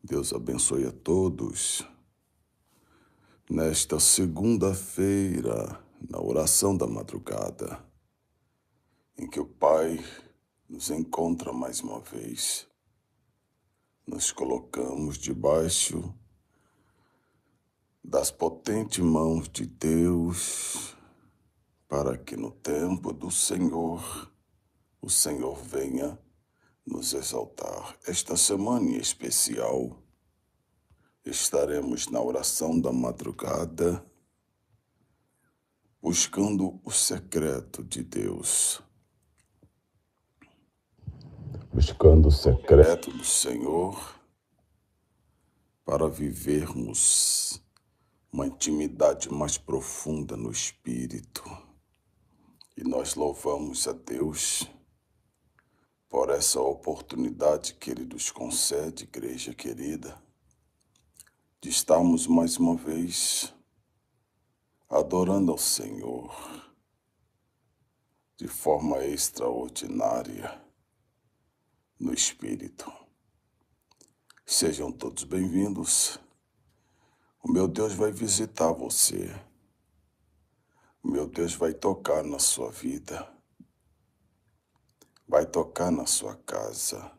Deus abençoe a todos. Nesta segunda-feira, na oração da madrugada, em que o Pai nos encontra mais uma vez, nos colocamos debaixo das potentes mãos de Deus, para que no tempo do Senhor, o Senhor venha nos exaltar. Esta semana em especial, estaremos na oração da madrugada, buscando o secreto de Deus, buscando o secreto do Senhor para vivermos uma intimidade mais profunda no Espírito. E nós louvamos a Deus por essa oportunidade que Ele nos concede, igreja querida, de estarmos mais uma vez adorando ao Senhor de forma extraordinária no Espírito. Sejam todos bem-vindos. O meu Deus vai visitar você. O meu Deus vai tocar na sua vida. Vai tocar na sua casa.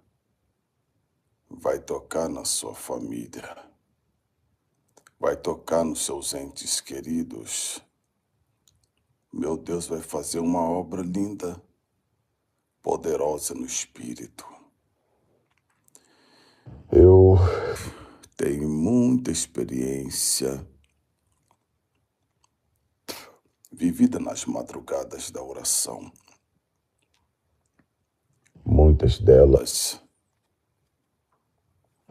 Vai tocar na sua família. Vai tocar nos seus entes queridos. Meu Deus vai fazer uma obra linda, poderosa no Espírito. Eu tenho muita experiência vivida nas madrugadas da oração. Muitas delas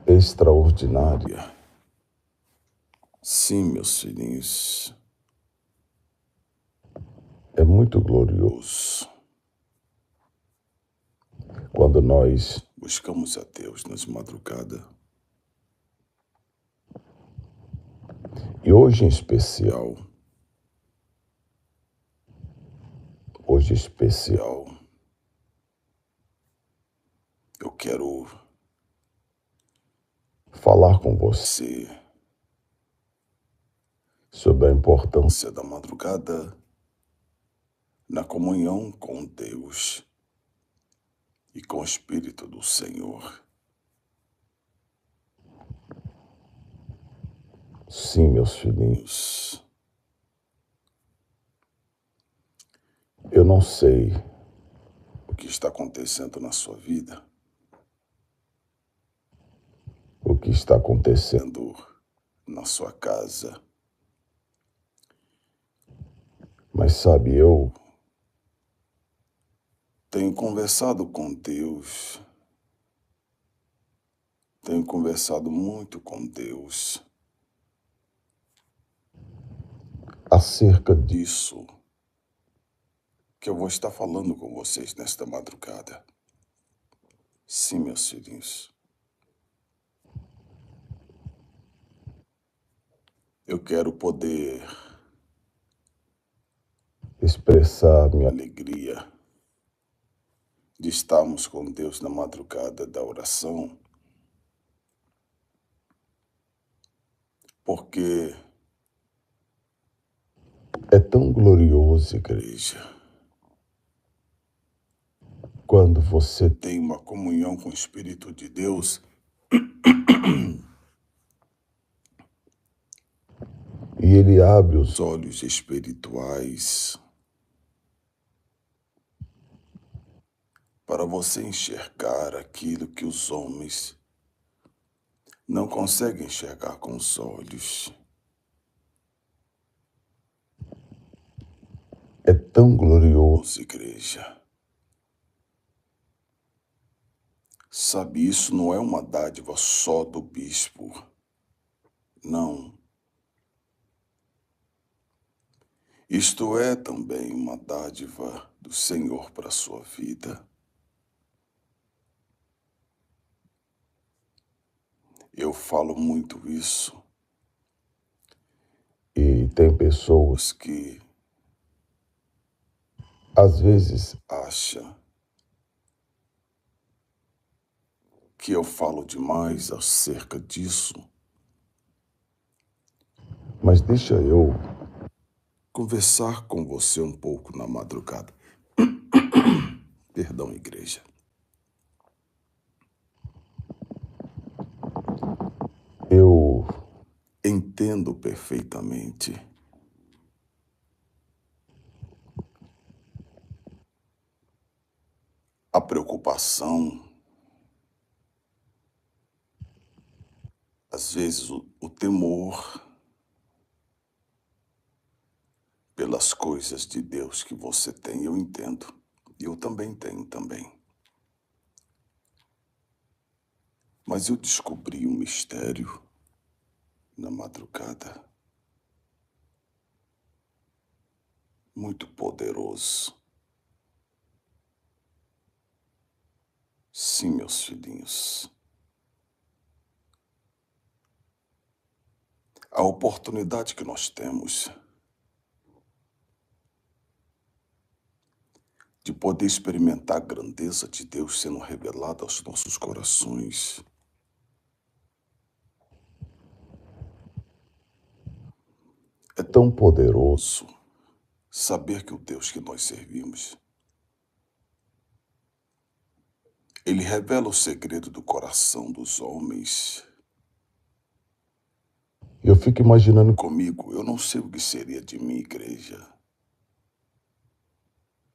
extraordinárias. Sim, meus filhinhos, é muito glorioso quando nós buscamos a Deus nas madrugadas. E hoje em especial, eu quero falar com você sobre a importância da madrugada na comunhão com Deus e com o Espírito do Senhor. Sim, meus filhinhos, eu não sei o que está acontecendo na sua vida, o que está acontecendo na sua casa, mas sabe, eu tenho conversado com Deus, tenho conversado muito com Deus acerca disso que eu vou estar falando com vocês nesta madrugada. Sim, meus filhinhos. Eu quero poder expressar minha alegria de estarmos com Deus na madrugada da oração, porque é tão glorioso, igreja, quando você tem uma comunhão com o Espírito de Deus e Ele abre os olhos espirituais para você enxergar aquilo que os homens não conseguem enxergar com os olhos. É tão glorioso, igreja. Sabe, isso não é uma dádiva só do bispo. Não. Isto é também uma dádiva do Senhor para a sua vida. Eu falo muito isso. E tem pessoas que às vezes acham que eu falo demais acerca disso, mas deixa eu conversar com você um pouco na madrugada. Perdão, igreja. Eu entendo perfeitamente a preocupação, às vezes o temor pelas coisas de Deus que você tem, eu entendo. Eu também tenho também. Mas eu descobri um mistério na madrugada muito poderoso. Sim, meus filhinhos. A oportunidade que nós temos de poder experimentar a grandeza de Deus sendo revelada aos nossos corações. É tão poderoso saber que o Deus que nós servimos, Ele revela o segredo do coração dos homens. Eu fico imaginando comigo, eu não sei o que seria de mim, igreja,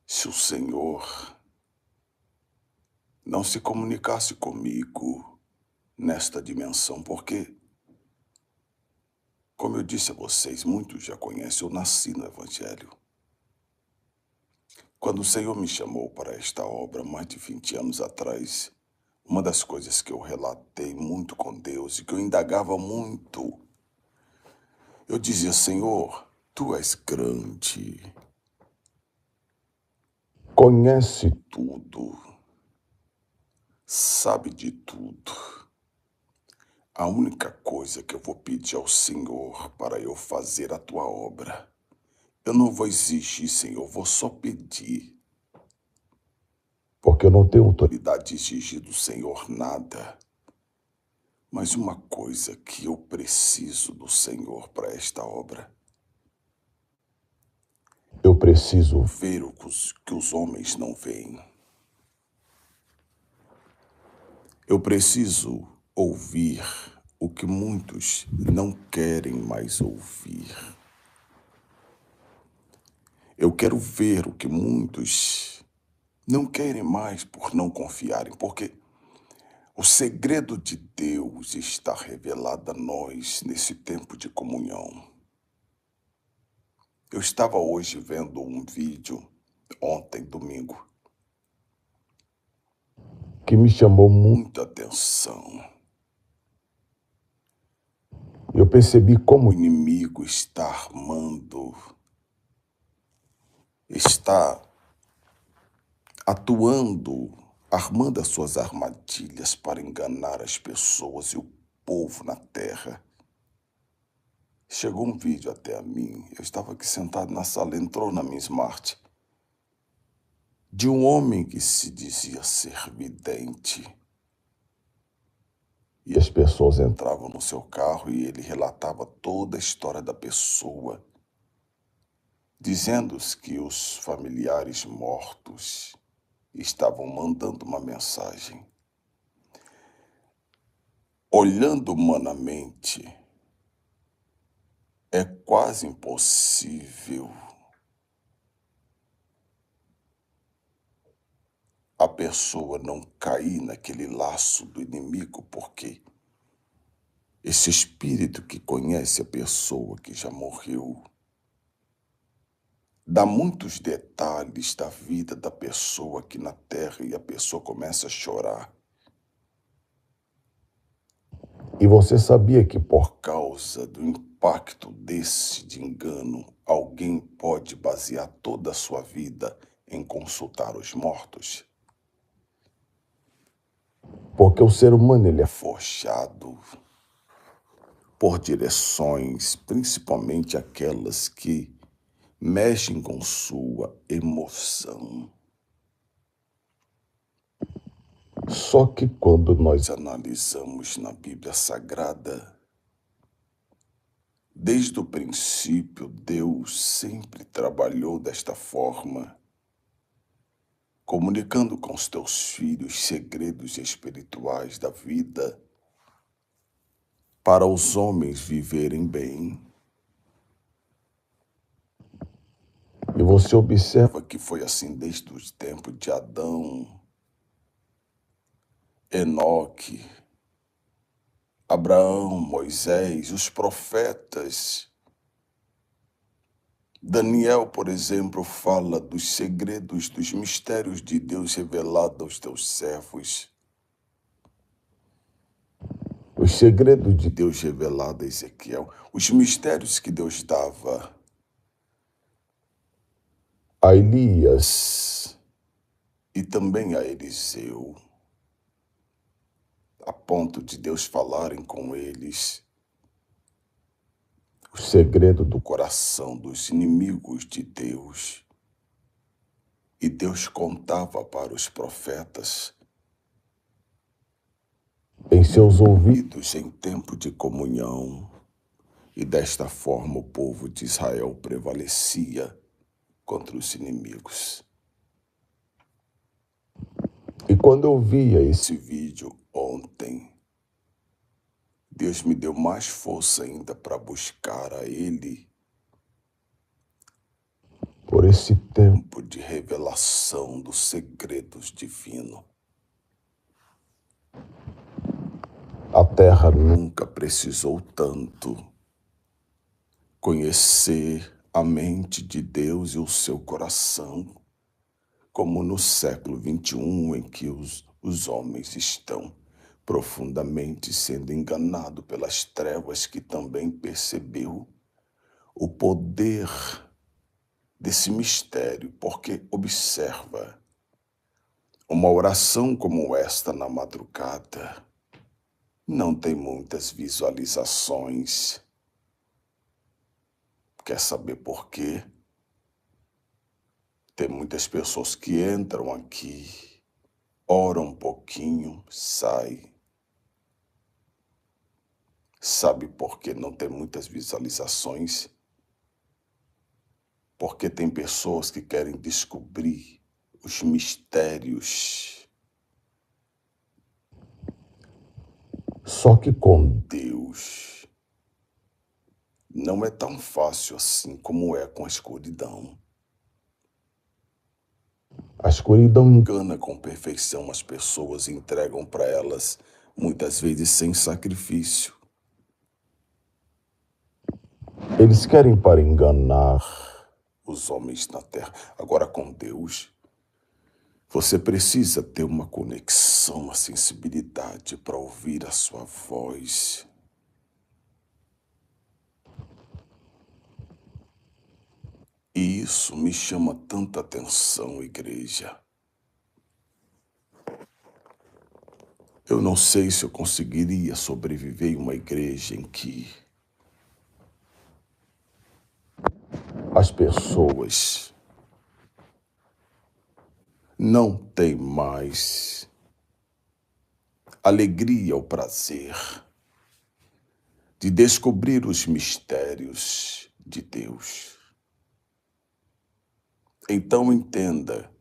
se o Senhor não se comunicasse comigo nesta dimensão, porque, como eu disse a vocês, muitos já conhecem, eu nasci no Evangelho. Quando o Senhor me chamou para esta obra, mais de 20 anos atrás, uma das coisas que eu relatei muito com Deus e que eu indagava muito, eu dizia: Senhor, Tu és grande, conhece tudo, sabe de tudo. A única coisa que eu vou pedir ao Senhor para eu fazer a Tua obra, eu não vou exigir, Senhor, eu vou só pedir. Porque eu não tenho autoridade de exigir do Senhor nada. Mas uma coisa que eu preciso do Senhor para esta obra, eu preciso ver o que os homens não veem. Eu preciso ouvir o que muitos não querem mais ouvir. Eu quero ver o que muitos não querem mais por não confiarem, porque o segredo de Deus está revelado a nós nesse tempo de comunhão. Eu estava hoje vendo um vídeo, ontem, domingo, que me chamou muita atenção. Eu percebi como o inimigo está armando, está atuando, armando as suas armadilhas para enganar as pessoas e o povo na terra. Chegou um vídeo até a mim, eu estava aqui sentado na sala, entrou na minha Smart, de um homem que se dizia ser vidente. E as pessoas entravam no seu carro e ele relatava toda a história da pessoa, dizendo que os familiares mortos estavam mandando uma mensagem. Olhando humanamente, é quase impossível a pessoa não cair naquele laço do inimigo, porque esse espírito que conhece a pessoa que já morreu dá muitos detalhes da vida da pessoa aqui na terra e a pessoa começa a chorar. E você sabia que por causa do impacto desse de engano, alguém pode basear toda a sua vida em consultar os mortos? Porque o ser humano ele é forjado por direções, principalmente aquelas que mexem com sua emoção. Só que quando nós analisamos na Bíblia Sagrada, desde o princípio, Deus sempre trabalhou desta forma, comunicando com os teus filhos segredos espirituais da vida, para os homens viverem bem. E você observa que foi assim desde os tempos de Adão, Enoque, Abraão, Moisés, os profetas. Daniel, por exemplo, fala dos segredos, dos mistérios de Deus revelados aos teus servos. Os segredos de Deus revelados a Ezequiel, os mistérios que Deus dava a Elias e também a Eliseu, a ponto de Deus falarem com eles o segredo do coração dos inimigos de Deus. E Deus contava para os profetas em seus ouvidos em tempo de comunhão, e desta forma o povo de Israel prevalecia contra os inimigos. E quando eu via esse vídeo ontem, Deus me deu mais força ainda para buscar a Ele por esse tempo de revelação dos segredos divinos. A terra nunca precisou tanto conhecer a mente de Deus e o seu coração, como no século XXI, em que os homens estão profundamente sendo enganados pelas trevas, que também percebeu o poder desse mistério, porque observa, uma oração como esta na madrugada não tem muitas visualizações. Quer saber por quê? Tem muitas pessoas que entram aqui, oram um pouquinho, saem. Sabe por que não tem muitas visualizações? Porque tem pessoas que querem descobrir os mistérios. Só que com Deus não é tão fácil assim como é com a escuridão. A escuridão engana com perfeição as pessoas e entregam para elas, muitas vezes sem sacrifício. Eles querem para enganar os homens na terra. Agora, com Deus, você precisa ter uma conexão, uma sensibilidade para ouvir a sua voz. E isso me chama tanta atenção, igreja. Eu não sei se eu conseguiria sobreviver em uma igreja em que as pessoas não têm mais alegria ou prazer de descobrir os mistérios de Deus. Então entenda,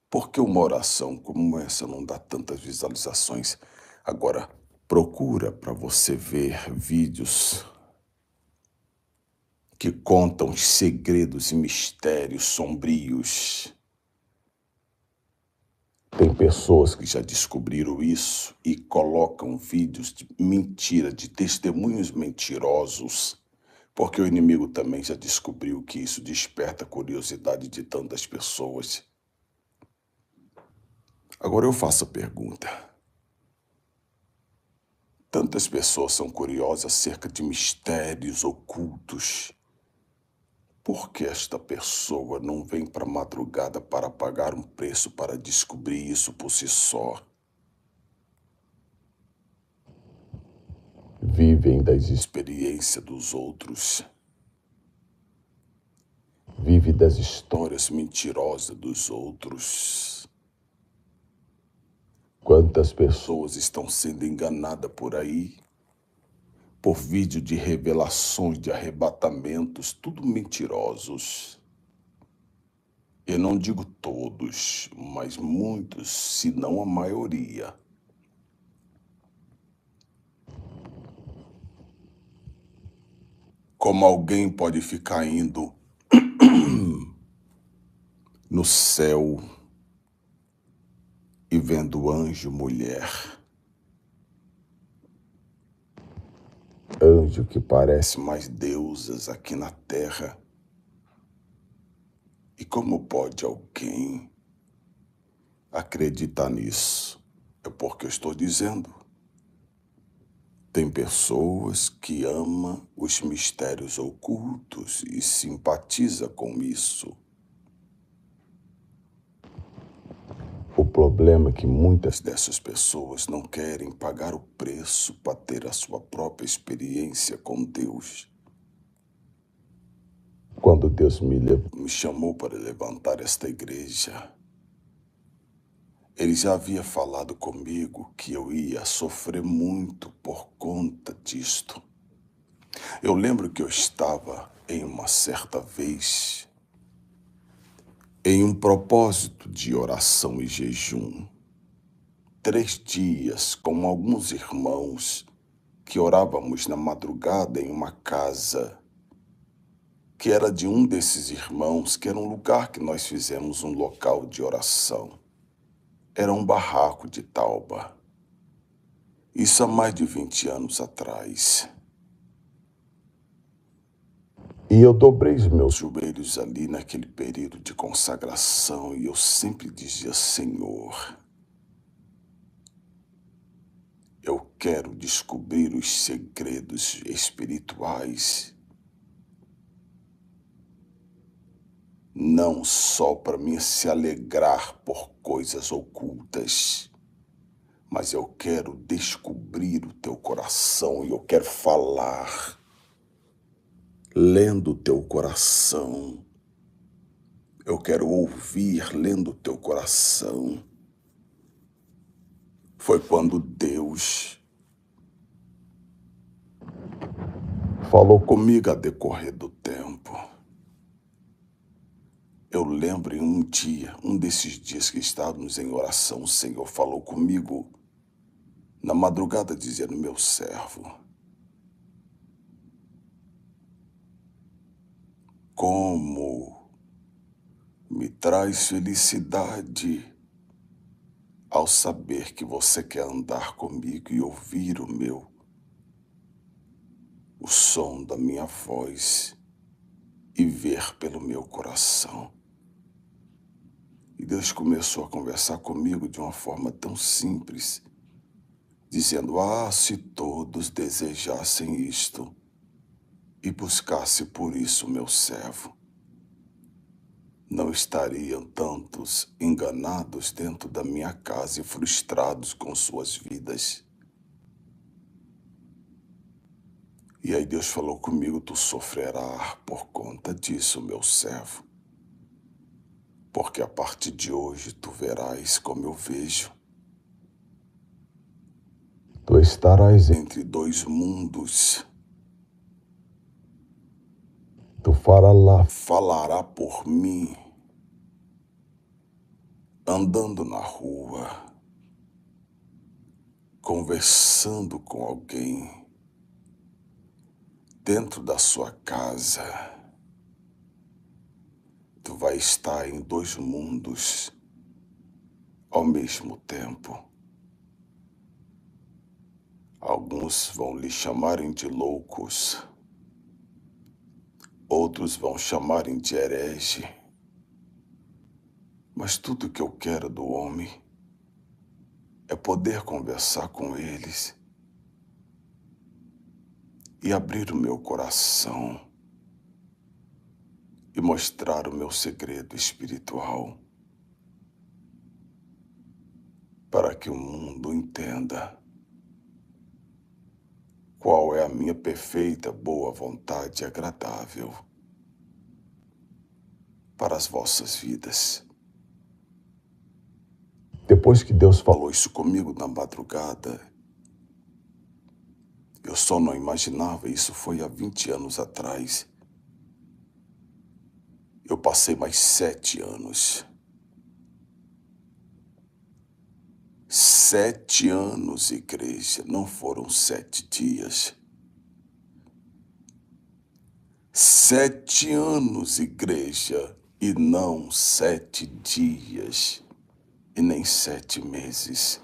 por que uma oração como essa não dá tantas visualizações? Agora, procura para você ver vídeos que contam os segredos e mistérios sombrios. Tem pessoas que já descobriram isso e colocam vídeos de mentira, de testemunhos mentirosos, porque o inimigo também já descobriu que isso desperta a curiosidade de tantas pessoas. Agora eu faço a pergunta. Tantas pessoas são curiosas acerca de mistérios ocultos. Por que esta pessoa não vem para a madrugada para pagar um preço para descobrir isso por si só? Vivem das experiências dos outros. Vive das histórias mentirosas dos outros. Quantas pessoas estão sendo enganadas por aí, por vídeo de revelações, de arrebatamentos, tudo mentirosos. Eu não digo todos, mas muitos, se não a maioria. Como alguém pode ficar indo no céu e vendo anjo, mulher, anjo que parece mais deusas aqui na terra. E como pode alguém acreditar nisso? É porque eu estou dizendo. Tem pessoas que amam os mistérios ocultos e simpatiza com isso. O problema é que muitas dessas pessoas não querem pagar o preço para ter a sua própria experiência com Deus. Quando Deus me chamou para levantar esta igreja, Ele já havia falado comigo que eu ia sofrer muito por conta disto. Eu lembro que eu estava em uma certa vez em um propósito de oração e jejum. 3 dias com alguns irmãos que orávamos na madrugada em uma casa que era de um desses irmãos, que era um lugar que nós fizemos um local de oração. Era um barraco de tauba. Isso há mais de 20 anos atrás. E eu dobrei os meus joelhos ali naquele período de consagração e eu sempre dizia: Senhor, eu quero descobrir os segredos espirituais, não só para mim se alegrar por coisas ocultas, mas eu quero descobrir o teu coração e eu quero falar, lendo o teu coração. Eu quero ouvir, lendo o teu coração. Foi quando Deus falou comigo a decorrer do tempo. Eu lembro em um dia, um desses dias que estávamos em oração, o Senhor falou comigo na madrugada dizendo: meu servo, como me traz felicidade ao saber que você quer andar comigo e ouvir o som da minha voz e ver pelo meu coração. E Deus começou a conversar comigo de uma forma tão simples, dizendo: se todos desejassem isto e buscasse por isso meu servo, não estariam tantos enganados dentro da minha casa e frustrados com suas vidas. E aí Deus falou comigo: tu sofrerás por conta disso, meu servo, porque a partir de hoje tu verás como eu vejo. Tu estarás entre 2 mundos. Tu falará por mim, andando na rua, conversando com alguém, dentro da sua casa. Tu vai estar em 2 mundos ao mesmo tempo. Alguns vão lhe chamarem de loucos, outros vão chamarem de herege. Mas tudo que eu quero do homem é poder conversar com eles e abrir o meu coração e mostrar o meu segredo espiritual para que o mundo entenda qual é a minha perfeita, boa vontade e agradável para as vossas vidas. Depois Depois que Deus falou isso comigo na madrugada, eu só não imaginava, isso foi há 20 anos atrás. Eu passei mais 7 anos. 7 anos, igreja, não foram 7 dias. 7 anos, igreja, e não 7 dias, e nem 7 meses.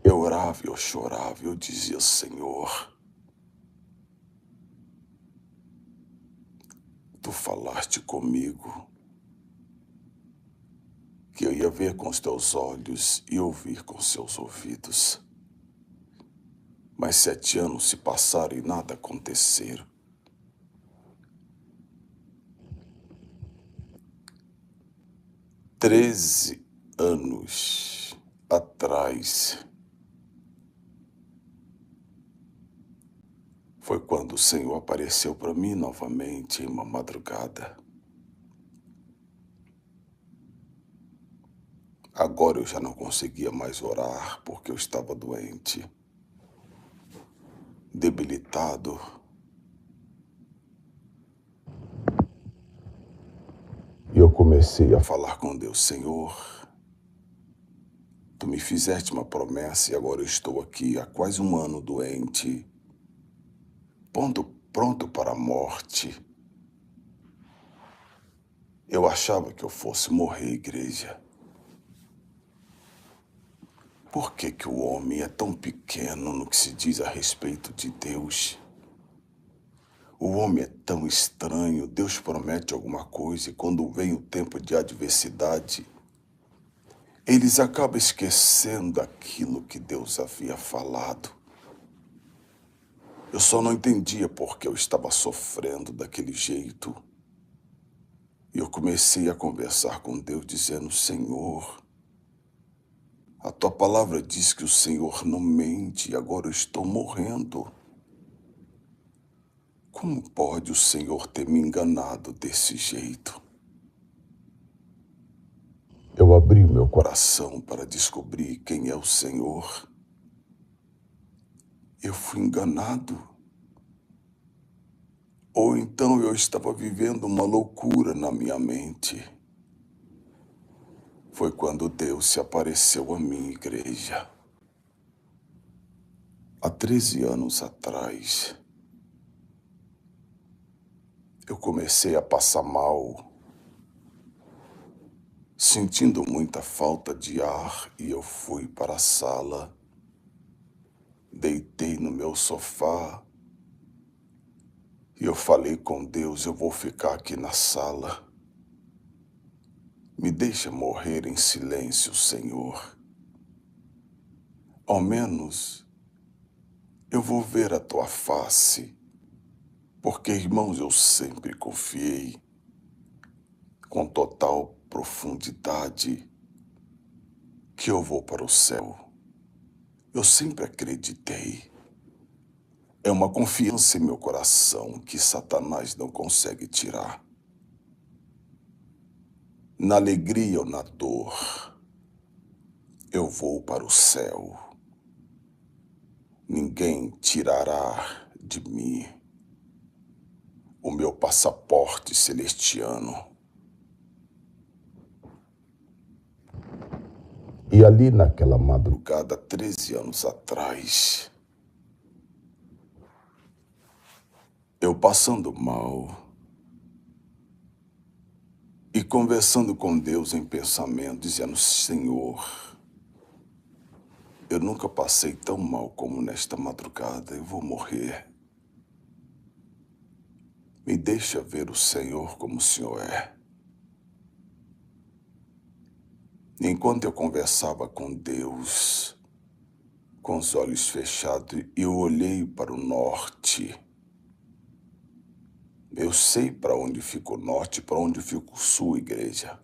Eu orava, eu chorava, eu dizia, Senhor, Tu falaste comigo que eu ia ver com os Teus olhos e ouvir com os Seus ouvidos. Mas 7 anos se passaram e nada aconteceram. 13 anos atrás foi quando o Senhor apareceu para mim novamente em uma madrugada. Agora eu já não conseguia mais orar porque eu estava doente, debilitado. E eu comecei a falar com Deus, Senhor, Tu me fizeste uma promessa e agora eu estou aqui há quase um ano doente, pronto para a morte. Eu achava que eu fosse morrer, igreja. Por que que o homem é tão pequeno no que se diz a respeito de Deus? O homem é tão estranho, Deus promete alguma coisa e quando vem o tempo de adversidade, eles acabam esquecendo aquilo que Deus havia falado. Eu só não entendia porque eu estava sofrendo daquele jeito. E eu comecei a conversar com Deus dizendo, Senhor, a Tua palavra diz que o Senhor não mente e agora eu estou morrendo. Como pode o Senhor ter me enganado desse jeito? Eu abri meu coração para descobrir quem é o Senhor. Eu fui enganado. Ou então eu estava vivendo uma loucura na minha mente. Foi quando Deus se apareceu a mim, igreja. Há 13 anos atrás, eu comecei a passar mal, sentindo muita falta de ar, e eu fui para a sala, deitei no meu sofá, e eu falei com Deus, eu vou ficar aqui na sala. Me deixa morrer em silêncio, Senhor. Ao menos eu vou ver a Tua face, porque, irmãos, eu sempre confiei com total profundidade que eu vou para o céu. Eu sempre acreditei. É uma confiança em meu coração que Satanás não consegue tirar. Na alegria ou na dor, eu vou para o céu. Ninguém tirará de mim o meu passaporte celestiano. E ali naquela madrugada, 13 anos atrás, eu passando mal e conversando com Deus em pensamento, dizendo, Senhor, eu nunca passei tão mal como nesta madrugada, eu vou morrer. Me deixa ver o Senhor como o Senhor é. E enquanto eu conversava com Deus, com os olhos fechados, eu olhei para o norte. Eu sei para onde fica o norte, para onde fica o sul, igreja.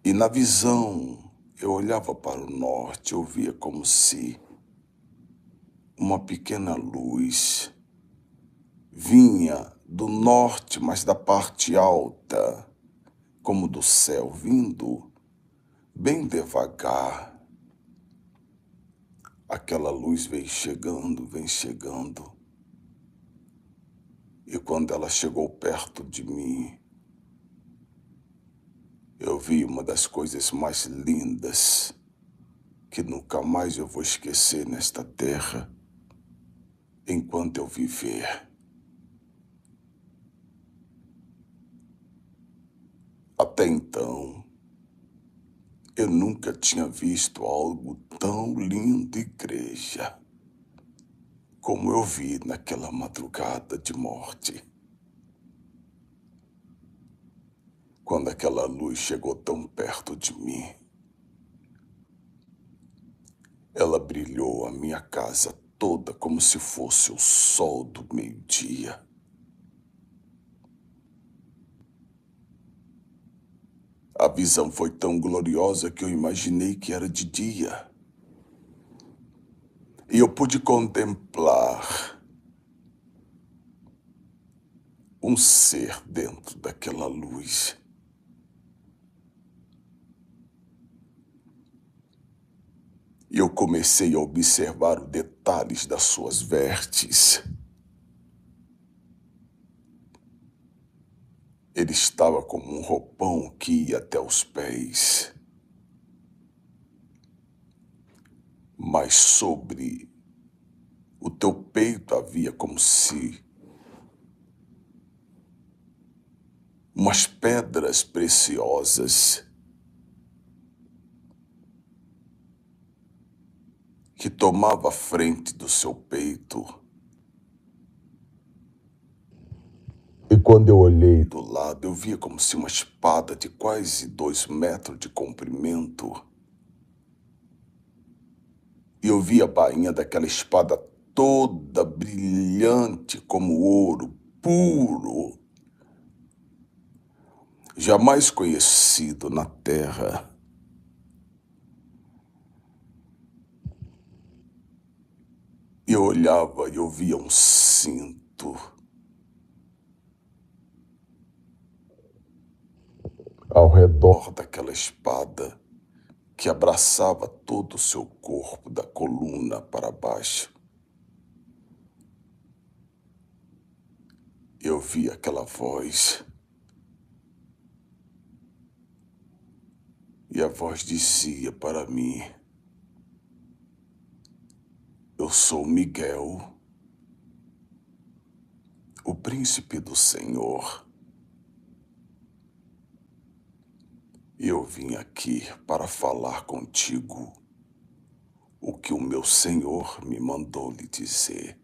E na visão, eu olhava para o norte, eu via como se uma pequena luz vinha do norte, mas da parte alta, como do céu, vindo bem devagar. Aquela luz vem chegando, vem chegando. E quando ela chegou perto de mim, eu vi uma das coisas mais lindas que nunca mais eu vou esquecer nesta terra, enquanto eu viver. Até então, eu nunca tinha visto algo tão lindo, igreja, como eu vi naquela madrugada de morte. Quando aquela luz chegou tão perto de mim, ela brilhou a minha casa toda como se fosse o sol do meio-dia. A visão foi tão gloriosa que eu imaginei que era de dia. E eu pude contemplar um ser dentro daquela luz. E eu comecei a observar os detalhes das suas vestes. Ele estava como um roupão que ia até os pés. Mas sobre o teu peito havia como se umas pedras preciosas que tomava a frente do seu peito. E quando eu olhei do lado, eu via como se uma espada de quase 2 metros de comprimento. E eu via a bainha daquela espada toda brilhante como ouro puro, jamais conhecido na terra. E eu olhava e eu via um cinto ao redor daquela espada que abraçava todo o seu corpo, da coluna para baixo. Eu vi aquela voz, e a voz dizia para mim: eu sou Miguel, o príncipe do Senhor. E eu vim aqui para falar contigo o que o meu Senhor me mandou lhe dizer.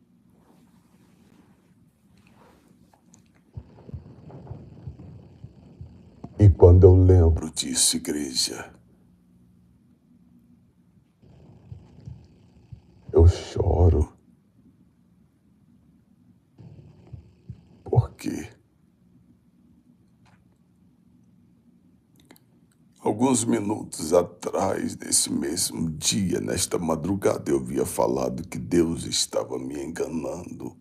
E quando eu lembro disso, igreja, eu choro. Porque alguns minutos atrás, nesse mesmo dia, nesta madrugada, eu havia falado que Deus estava me enganando,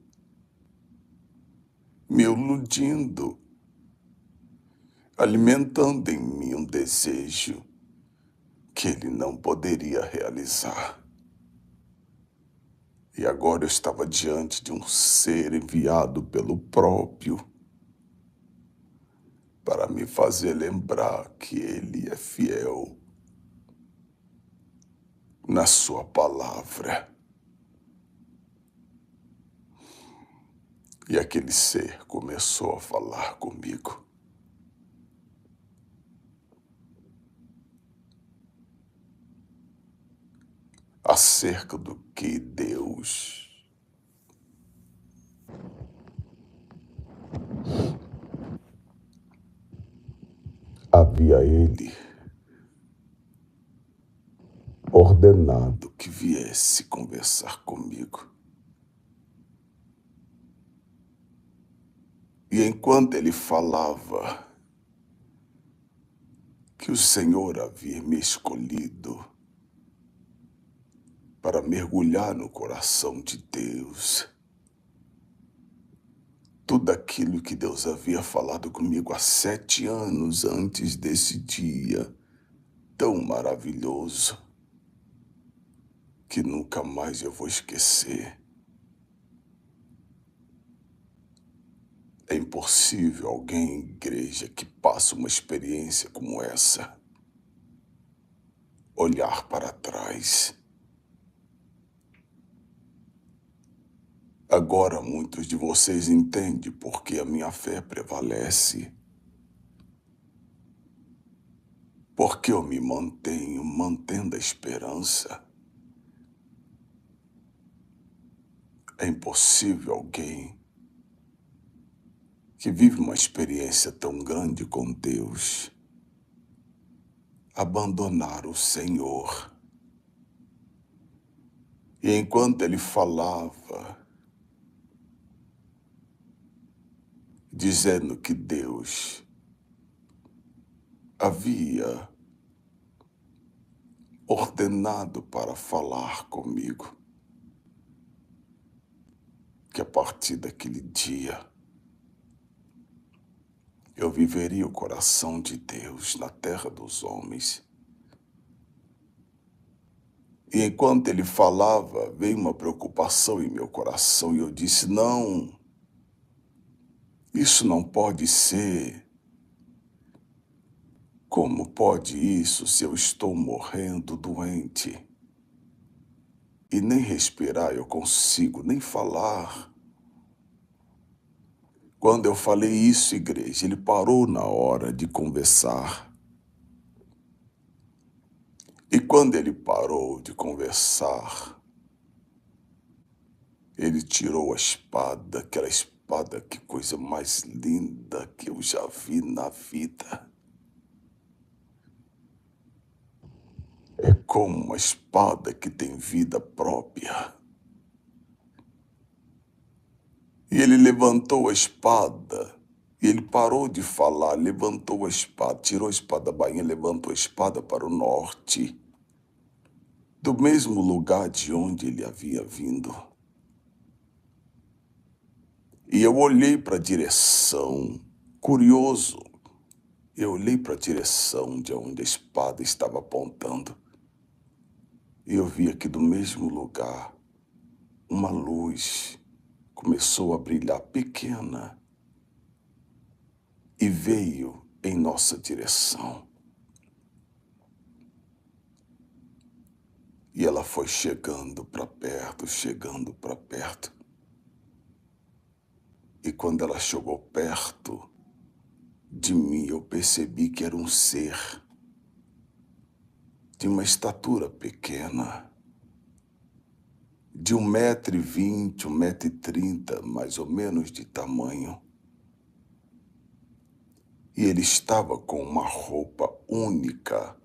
me iludindo, alimentando em mim um desejo que Ele não poderia realizar. E agora eu estava diante de um ser enviado pelo próprio para me fazer lembrar que Ele é fiel na sua palavra. E aquele ser começou a falar comigo. Acerca do que Deus havia Ele ordenado que viesse conversar comigo. E enquanto Ele falava que o Senhor havia me escolhido para mergulhar no coração de Deus, tudo aquilo que Deus havia falado comigo há 7 anos antes desse dia tão maravilhoso que nunca mais eu vou esquecer. É impossível alguém, igreja, que passa uma experiência como essa, olhar para trás. Agora muitos de vocês entendem porque a minha fé prevalece. Porque eu me mantenho mantendo a esperança. É impossível alguém que vive uma experiência tão grande com Deus abandonar o Senhor. E enquanto ele falava, dizendo que Deus havia ordenado para falar comigo, que a partir daquele dia eu viveria o coração de Deus na terra dos homens. E enquanto ele falava, veio uma preocupação em meu coração e eu disse, não, isso não pode ser. Como pode isso se eu estou morrendo doente? E nem respirar eu consigo, nem falar. Quando eu falei isso, igreja, ele parou na hora de conversar. E quando ele parou de conversar, ele tirou a espada, aquela espada, que coisa mais linda que eu já vi na vida. É como uma espada que tem vida própria. E ele levantou a espada, e ele parou de falar, levantou a espada, tirou a espada da bainha, levantou a espada para o norte, do mesmo lugar de onde ele havia vindo. E eu olhei para a direção, curioso, eu olhei para a direção de onde a espada estava apontando. E eu vi que do mesmo lugar, uma luz começou a brilhar pequena e veio em nossa direção. E ela foi chegando para perto, chegando para perto. E quando ela chegou perto de mim, eu percebi que era um ser de uma estatura pequena, de 1,20 m, 1,30 m, mais ou menos de tamanho. E ele estava com uma roupa única,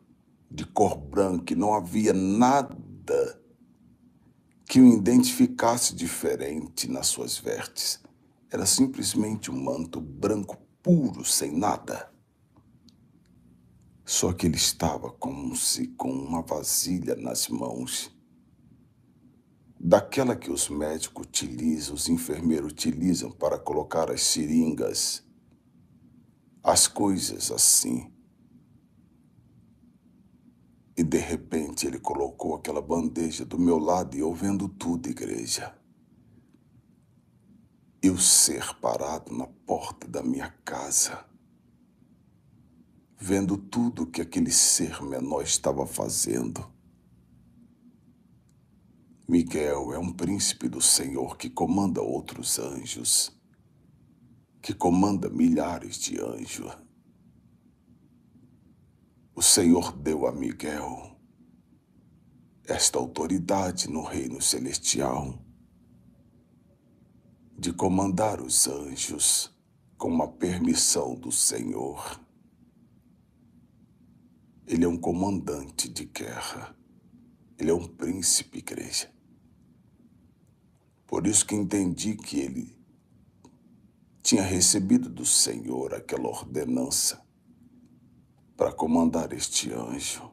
de cor branca, e não havia nada que o identificasse diferente nas suas vestes. Era simplesmente um manto branco puro, sem nada. Só que ele estava como se com uma vasilha nas mãos, daquela que os médicos utilizam, os enfermeiros utilizam para colocar as seringas, as coisas assim. E de repente ele colocou aquela bandeja do meu lado e eu vendo tudo, igreja. E o ser parado na porta da minha casa, vendo tudo que aquele ser menor estava fazendo. Miguel é um príncipe do Senhor que comanda outros anjos, que comanda milhares de anjos. O Senhor deu a Miguel esta autoridade no reino celestial de comandar os anjos com uma permissão do Senhor. Ele é um comandante de guerra. Ele é um príncipe, igreja. Por isso que entendi que ele tinha recebido do Senhor aquela ordenança para comandar este anjo.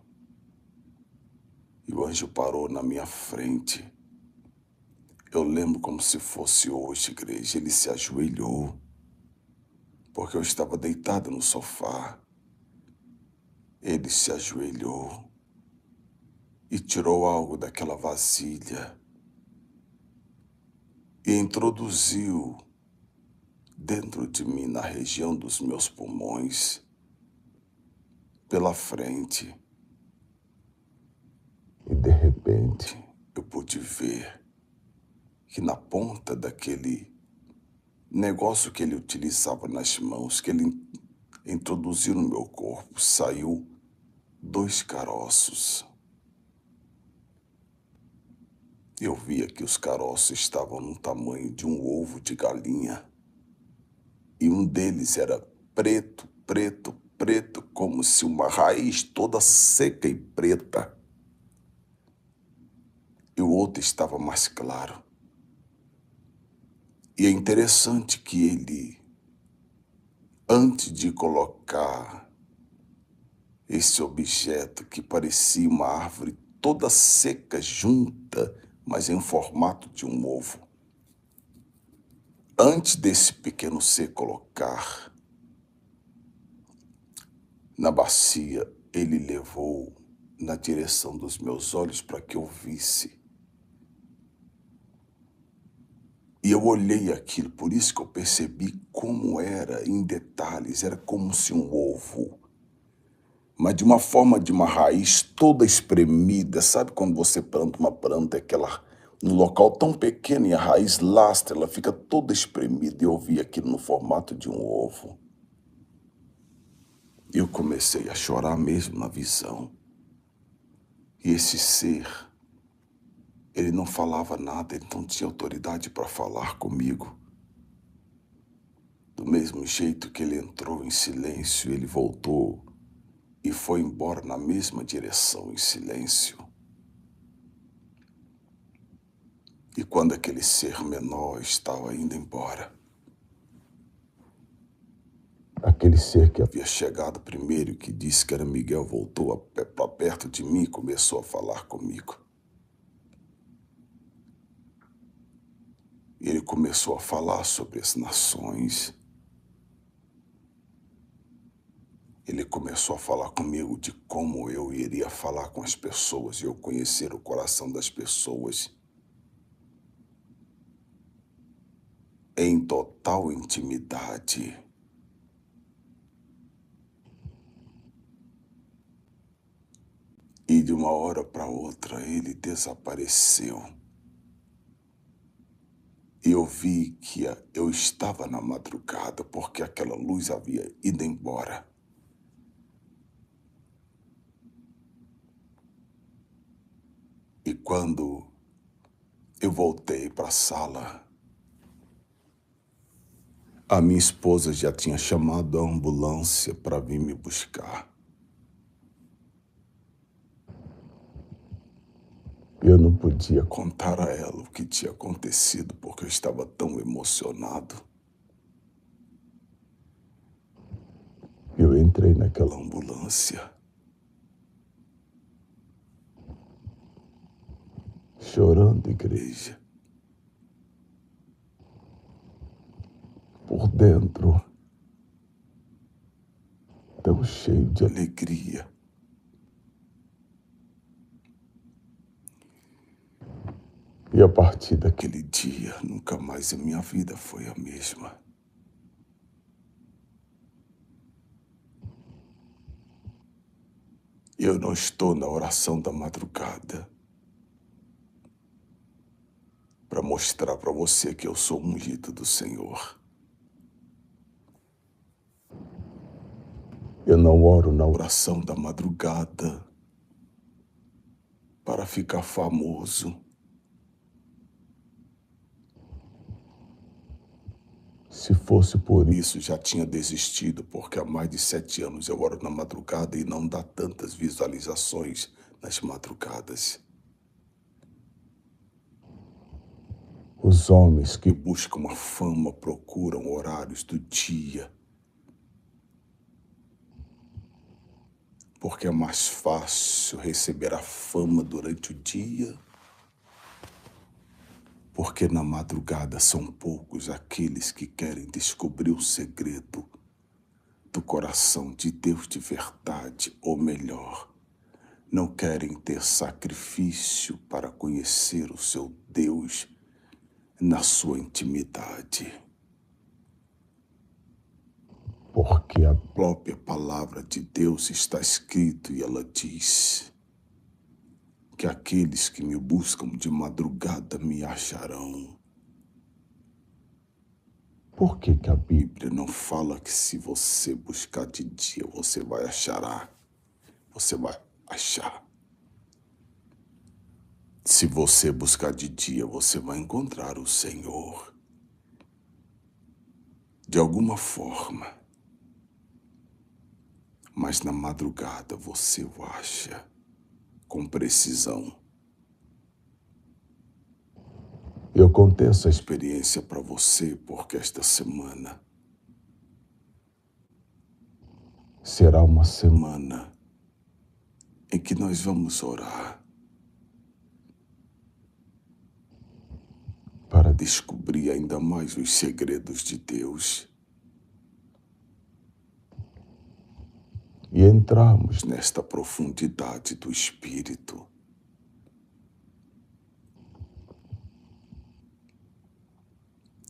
E o anjo parou na minha frente. Eu lembro como se fosse hoje, igreja. Ele se ajoelhou. porque eu estava deitado no sofá. Ele se ajoelhou e tirou algo daquela vasilha e introduziu dentro de mim, na região dos meus pulmões, pela frente. E de repente eu pude ver que na ponta daquele negócio que ele utilizava nas mãos, que ele introduziu no meu corpo, saiu 2 caroços. Eu via que os caroços estavam no tamanho de um ovo de galinha. E um deles era preto, preto, preto, como se uma raiz toda seca e preta. E o outro estava mais claro. E é interessante que ele, antes de colocar esse objeto que parecia uma árvore toda seca, junta, mas em formato de um ovo, antes desse pequeno ser colocar na bacia, ele levou na direção dos meus olhos para que eu visse. E eu olhei aquilo, por isso que eu percebi como era em detalhes, era como se um ovo, mas de uma forma de uma raiz toda espremida. Sabe quando você planta uma planta, num local tão pequeno e a raiz lastra, ela fica toda espremida, e eu vi aquilo no formato de um ovo. Eu comecei a chorar mesmo na visão. E esse ser, ele não falava nada, ele não tinha autoridade para falar comigo. Do mesmo jeito que ele entrou em silêncio, ele voltou e foi embora na mesma direção em silêncio. E quando aquele ser menor estava indo embora, aquele ser que havia chegado primeiro e que disse que era Miguel voltou para perto de mim e começou a falar comigo. E ele começou a falar sobre as nações. Ele começou a falar comigo de como eu iria falar com as pessoas e eu conhecer o coração das pessoas em total intimidade. E de uma hora para outra ele desapareceu. E eu vi que eu estava na madrugada porque aquela luz havia ido embora. E quando eu voltei para a sala, a minha esposa já tinha chamado a ambulância para vir me buscar. Eu não podia contar a ela o que tinha acontecido porque eu estava tão emocionado. Eu entrei naquela ambulância, chorando, igreja. Por dentro, tão cheio de alegria. E a partir daquele dia, nunca mais a minha vida foi a mesma. Eu não estou na oração da madrugada para mostrar para você que eu sou ungido do Senhor. Eu não oro na oração da madrugada para ficar famoso. Se fosse por isso, já tinha desistido, porque há mais de 7 anos eu oro na madrugada e não dá tantas visualizações nas madrugadas. Os homens que buscam a fama procuram horários do dia, porque é mais fácil receber a fama durante o dia, porque na madrugada são poucos aqueles que querem descobrir o segredo do coração de Deus de verdade, ou melhor, não querem ter sacrifício para conhecer o seu Deus na sua intimidade. Porque a própria palavra de Deus está escrito e ela diz que aqueles que me buscam de madrugada me acharão. Por que a Bíblia não fala que se você buscar de dia, você vai achar? Você vai achar. Se você buscar de dia, você vai encontrar o Senhor. De alguma forma. Mas na madrugada você o acha com precisão. Eu contei essa experiência para você porque esta semana será uma semana em que nós vamos orar para descobrir ainda mais os segredos de Deus e entrarmos nesta profundidade do Espírito.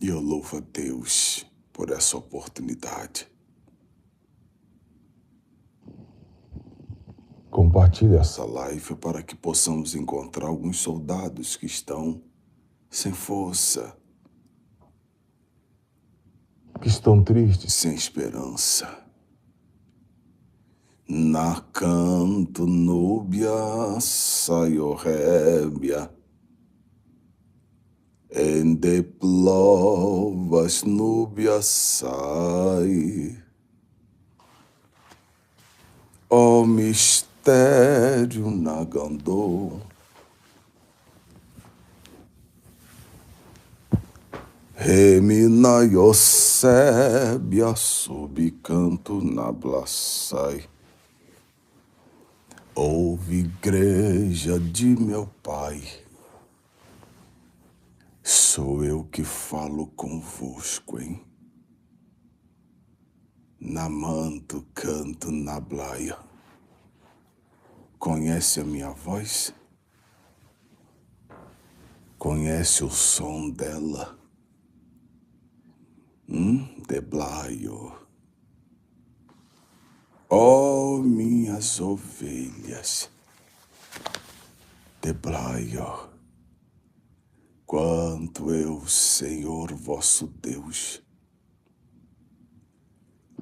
E eu louvo a Deus por essa oportunidade. Compartilhe essa live para que possamos encontrar alguns soldados que estão sem força, que estão tristes, sem esperança. Na canto núbia saiorébia, em de plovas núbias sai. Ó mistério nagandô, remina iosébia sob canto na blaçai. Ouve, igreja de meu Pai, sou eu que falo convosco, hein? Na manto, canto, na blaia. Conhece a minha voz? Conhece o som dela? De blaio. Ó minhas ovelhas, de blaio. Quanto eu, Senhor vosso Deus,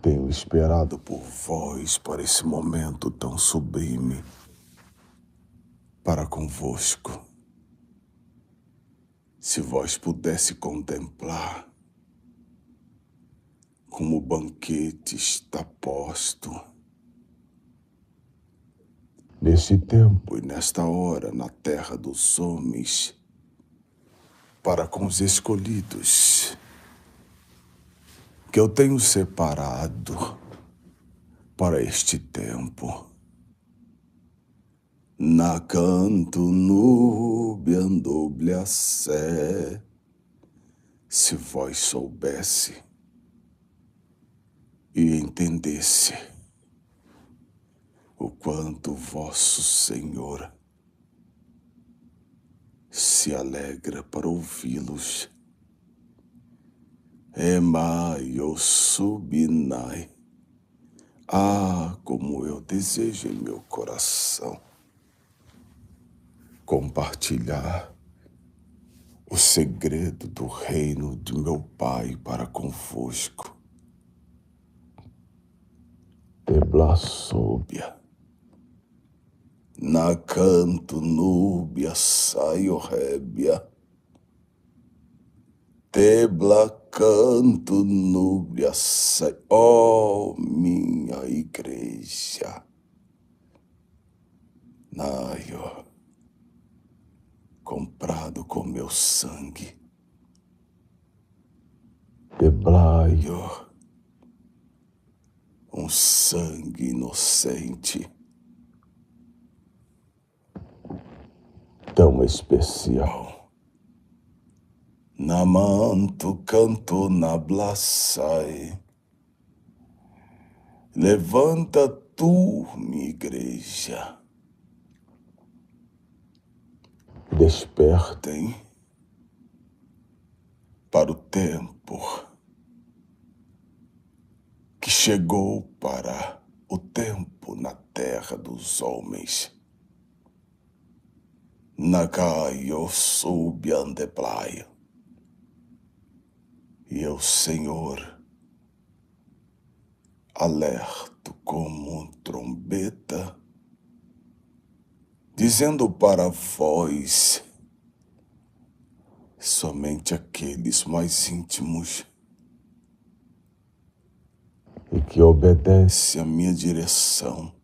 tenho esperado por vós para esse momento tão sublime, para convosco. Se vós pudesse contemplar como o banquete está posto, nesse tempo e nesta hora na terra dos homens, para com os escolhidos, que eu tenho separado para este tempo. Na canto núbia andoblia sé, se vós soubesse e entendesse o quanto vosso Senhor se alegra para ouvi-los. Emaio subinai. Ah, como eu desejo em meu coração compartilhar o segredo do reino de meu Pai para convosco. Tebla sóbia. Na canto núbia saiorébia. Tebla canto núbia sai. Ó minha igreja. Naio, comprado com meu sangue. Teblaio, um sangue inocente, tão especial. Na manto canto na blaçai. Levanta tu, minha igreja. Despertem para o tempo que chegou para o tempo na terra dos homens. Nagaio subiandeplaio. E eu, Senhor, alerto como trombeta, dizendo para vós, somente aqueles mais íntimos e que obedece à minha direção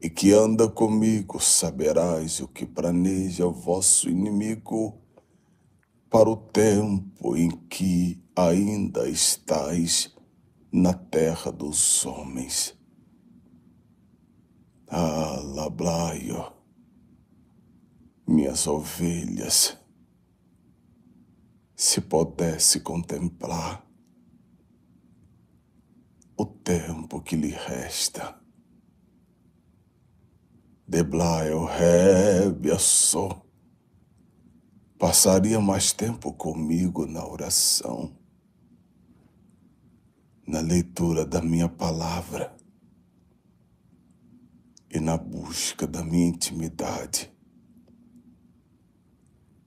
e que anda comigo, saberás o que planeja o vosso inimigo para o tempo em que ainda estais na terra dos homens. Alablaio, minhas ovelhas, se pudesse contemplar o tempo que lhe resta. Deblaio rebiaço, passaria mais tempo comigo na oração, na leitura da minha palavra e na busca da minha intimidade.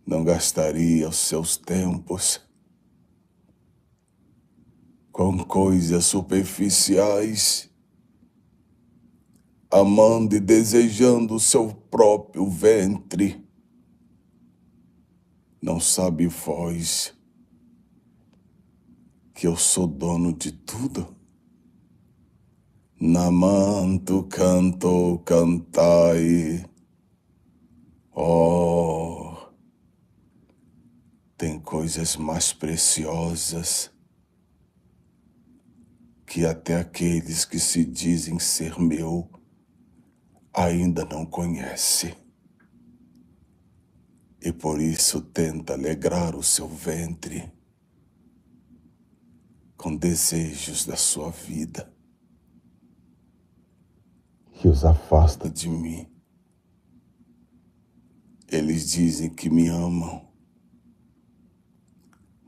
Não gastaria os seus tempos com coisas superficiais, amando e desejando o seu próprio ventre. Não sabe vós que eu sou dono de tudo? Namanto canto cantai. Oh, tem coisas mais preciosas que até aqueles que se dizem ser meu ainda não conhecem. E por isso tenta alegrar o seu ventre com desejos da sua vida, que os afasta de mim. Eles dizem que me amam,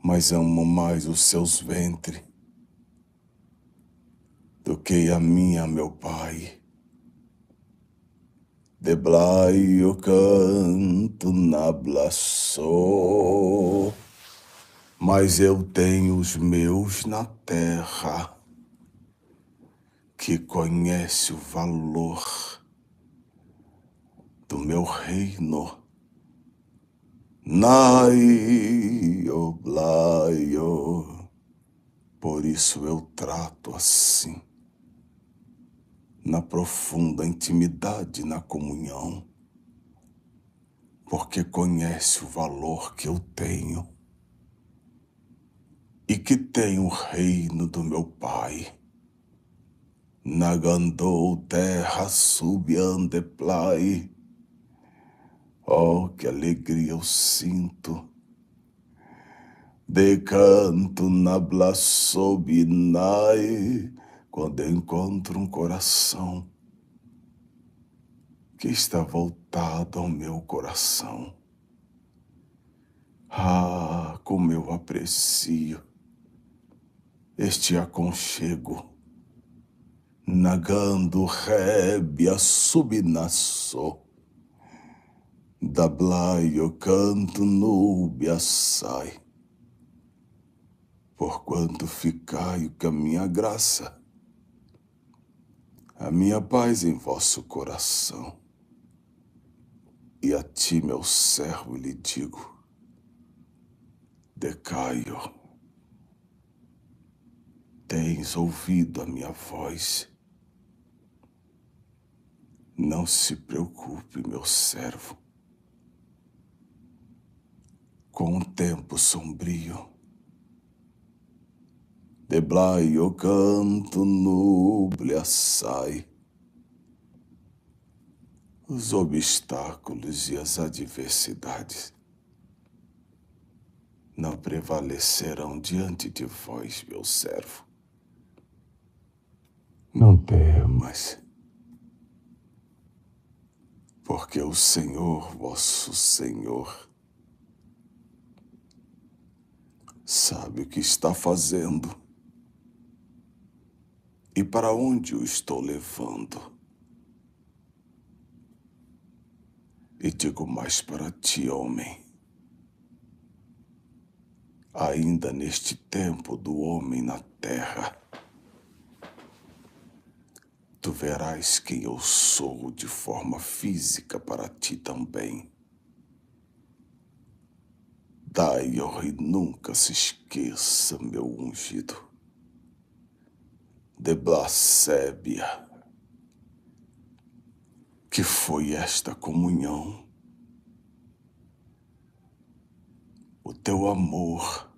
mas amam mais os seus ventres do que a minha, meu Pai. Deblaio canto nablaço, mas eu tenho os meus na terra, que conhece o valor do meu reino. Nai oblaio, por isso eu trato assim, na profunda intimidade, na comunhão, porque conhece o valor que eu tenho e que tem o reino do meu Pai. Nagandou terra subiandeplai. Oh, que alegria eu sinto de canto nablasobinai, quando eu encontro um coração que está voltado ao meu coração. Ah, como eu aprecio este aconchego. Nagando rebia subnaço, dablaio canto núbia sai, porquanto ficai com a minha graça, a minha paz em vosso coração. E a ti, meu servo, lhe digo, Decaio, tens ouvido a minha voz. Não se preocupe, meu servo, com o tempo sombrio. Deblaio canto núblia sai. Os obstáculos e as adversidades não prevalecerão diante de vós, meu servo. Não temas, porque o Senhor, vosso Senhor, sabe o que está fazendo e para onde o estou levando. E digo mais para ti, homem, ainda neste tempo do homem na terra, tu verás quem eu sou de forma física para ti também. Dai, ó rei, nunca se esqueça, meu ungido, de Blasébia, que foi esta comunhão, o teu amor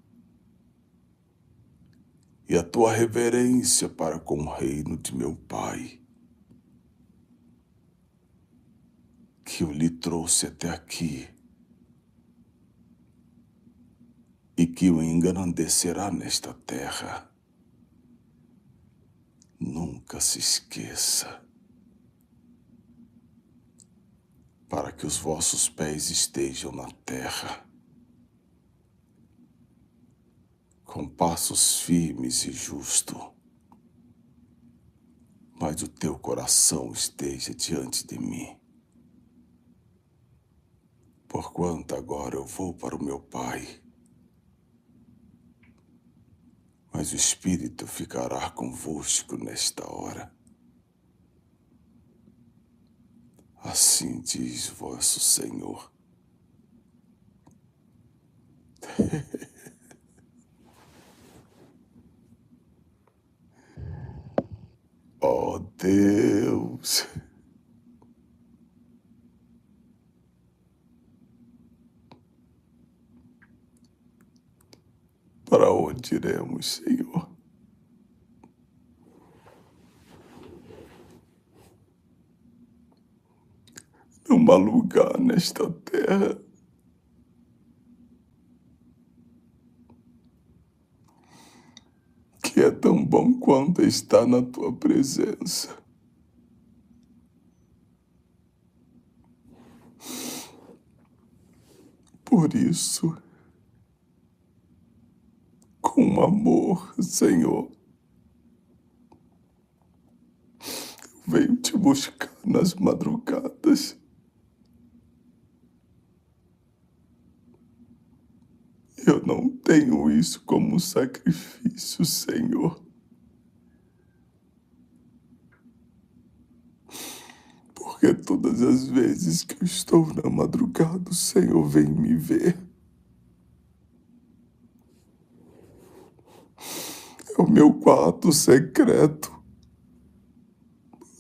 e a tua reverência para com o reino de meu Pai, que eu lhe trouxe até aqui e que o engrandecerá nesta terra. Nunca se esqueça, para que os vossos pés estejam na terra, com passos firmes e justos, mas o teu coração esteja diante de mim. Porquanto agora eu vou para o meu Pai, mas o Espírito ficará convosco nesta hora. Assim diz vosso Senhor. Ó Deus, para onde iremos, Senhor? Não há lugar nesta terra que é tão bom quanto estar na tua presença. Por isso, com amor, Senhor, venho te buscar nas madrugadas. Eu não tenho isso como sacrifício, Senhor. Porque todas as vezes que eu estou na madrugada, o Senhor vem me ver. É o meu quarto secreto,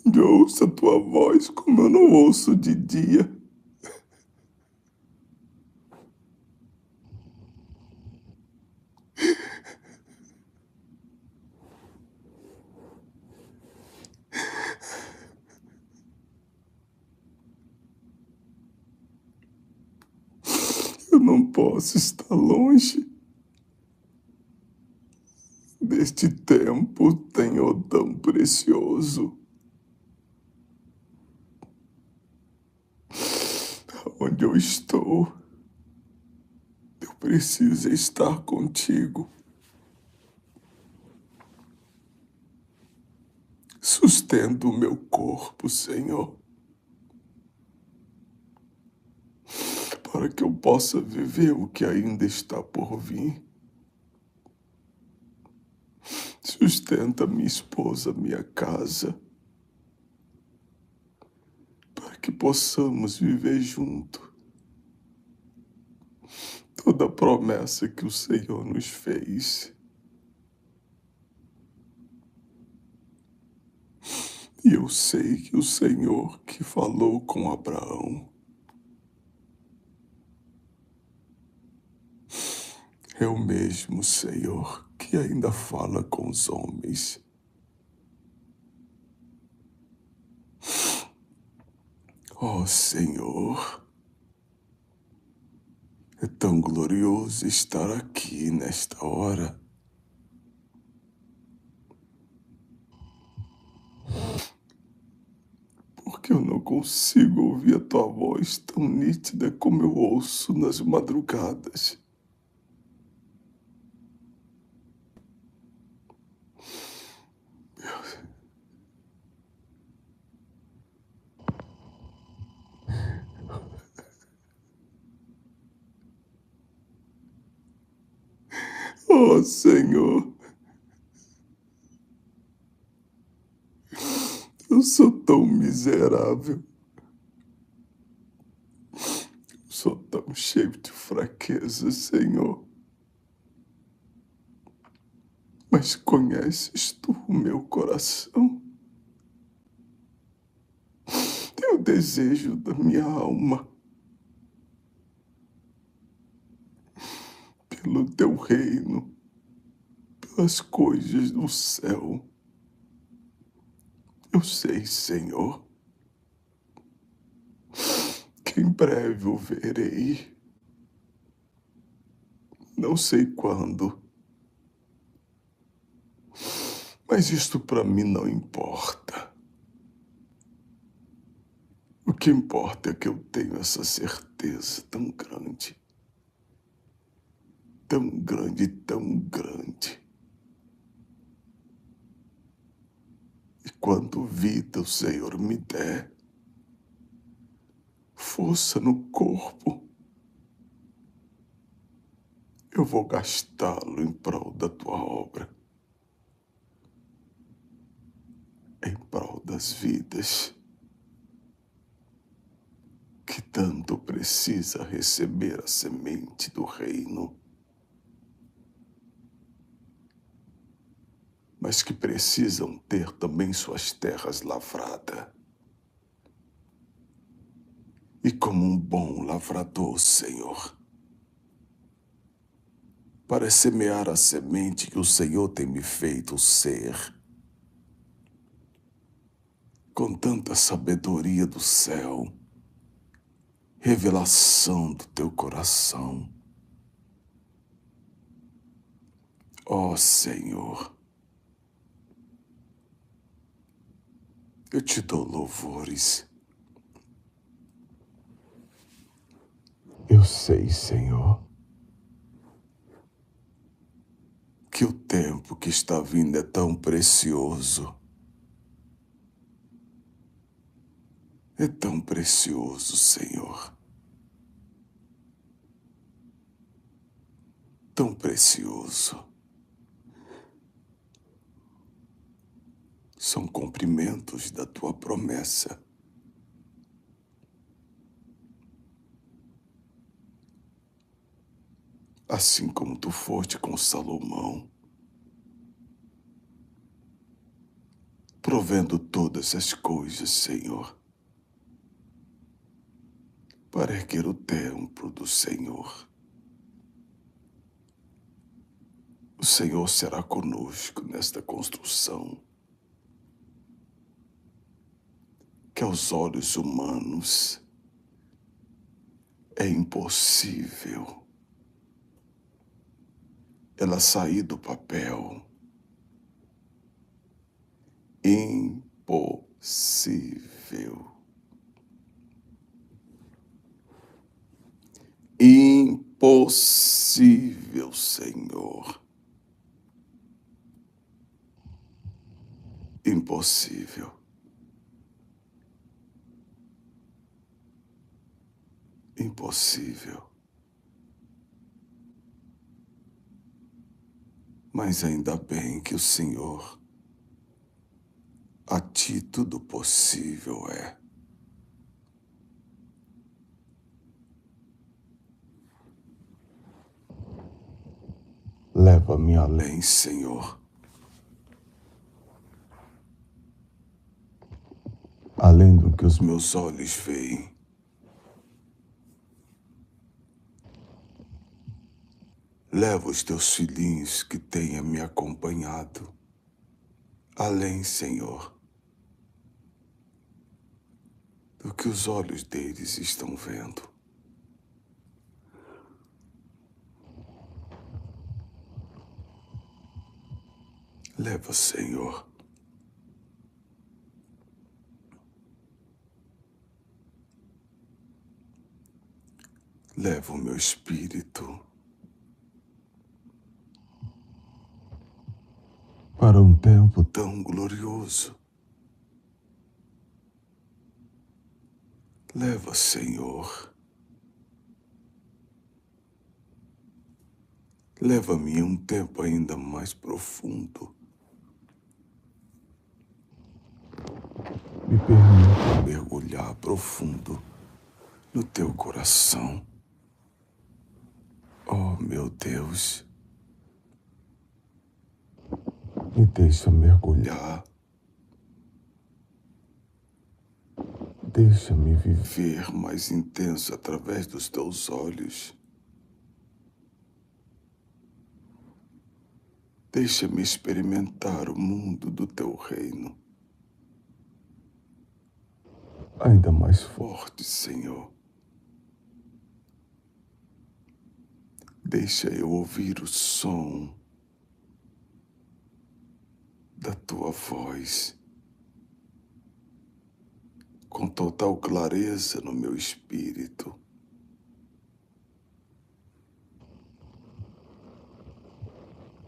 onde eu ouço a tua voz como eu não ouço de dia. Eu não posso estar longe deste tempo, Senhor, tão precioso, onde eu estou. Eu preciso estar contigo. Sustenta o meu corpo, Senhor, para que eu possa viver o que ainda está por vir. Sustenta minha esposa, minha casa, para que possamos viver junto toda a promessa que o Senhor nos fez. E eu sei que o Senhor que falou com Abraão é o mesmo Senhor que ainda fala com os homens. Ó Senhor, é tão glorioso estar aqui nesta hora. Porque eu não consigo ouvir a tua voz tão nítida como eu ouço nas madrugadas. Oh, Senhor, eu sou tão miserável, sou tão cheio de fraqueza, Senhor. Mas conheces tu o meu coração e o desejo da minha alma pelo teu reino, pelas coisas do céu. Eu sei, Senhor, que em breve o verei. Não sei quando, mas isto para mim não importa. O que importa é que eu tenho essa certeza tão grande, tão grande, tão grande. E quando vida o Senhor me der, força no corpo, eu vou gastá-lo em prol da tua obra, em prol das vidas que tanto precisa receber a semente do reino, mas que precisam ter também suas terras lavradas. E como um bom lavrador, Senhor, para semear a semente que o Senhor tem me feito ser, com tanta sabedoria do céu, revelação do teu coração. Ó Senhor, eu te dou louvores. Eu sei, Senhor, que o tempo que está vindo é tão precioso. É tão precioso, Senhor. Tão precioso. São cumprimentos da tua promessa. Assim como tu foste com Salomão, provendo todas as coisas, Senhor, para erguer o templo do Senhor. O Senhor será conosco nesta construção, que aos olhos humanos é impossível ela sair do papel. Impossível. Impossível, Senhor. Impossível. Impossível. Mas ainda bem que o Senhor, a ti tudo possível é. Leva-me além, Senhor. Além do que os meus olhos veem. Leva os teus filhinhos que tenham me acompanhado. Além, Senhor, do que os olhos deles estão vendo. Leva, Senhor, leva o meu espírito para um tempo tão glorioso. Leva, Senhor. Leva-me a um tempo ainda mais profundo. Me permita mergulhar profundo no teu coração. Oh, meu Deus. Me deixa mergulhar. Deixa-me viver mais intenso através dos teus olhos. Deixa-me experimentar o mundo do teu reino. Ainda mais forte, Senhor. Deixa eu ouvir o som da tua voz com total clareza no meu espírito.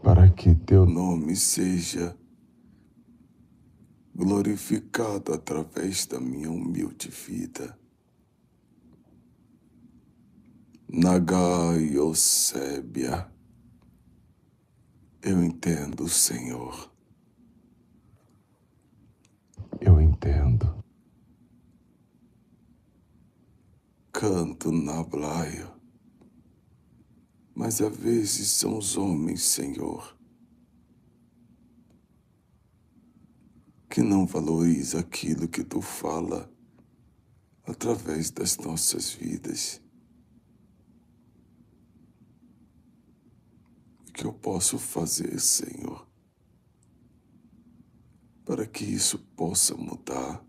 Para que teu nome seja glorificado através da minha humilde vida. Nagai Osébia. Eu entendo, Senhor. Eu entendo. Canto na blaia, mas às vezes são os homens, Senhor, que não valorizam aquilo que tu fala através das nossas vidas. O que eu posso fazer, Senhor, para que isso possa mudar?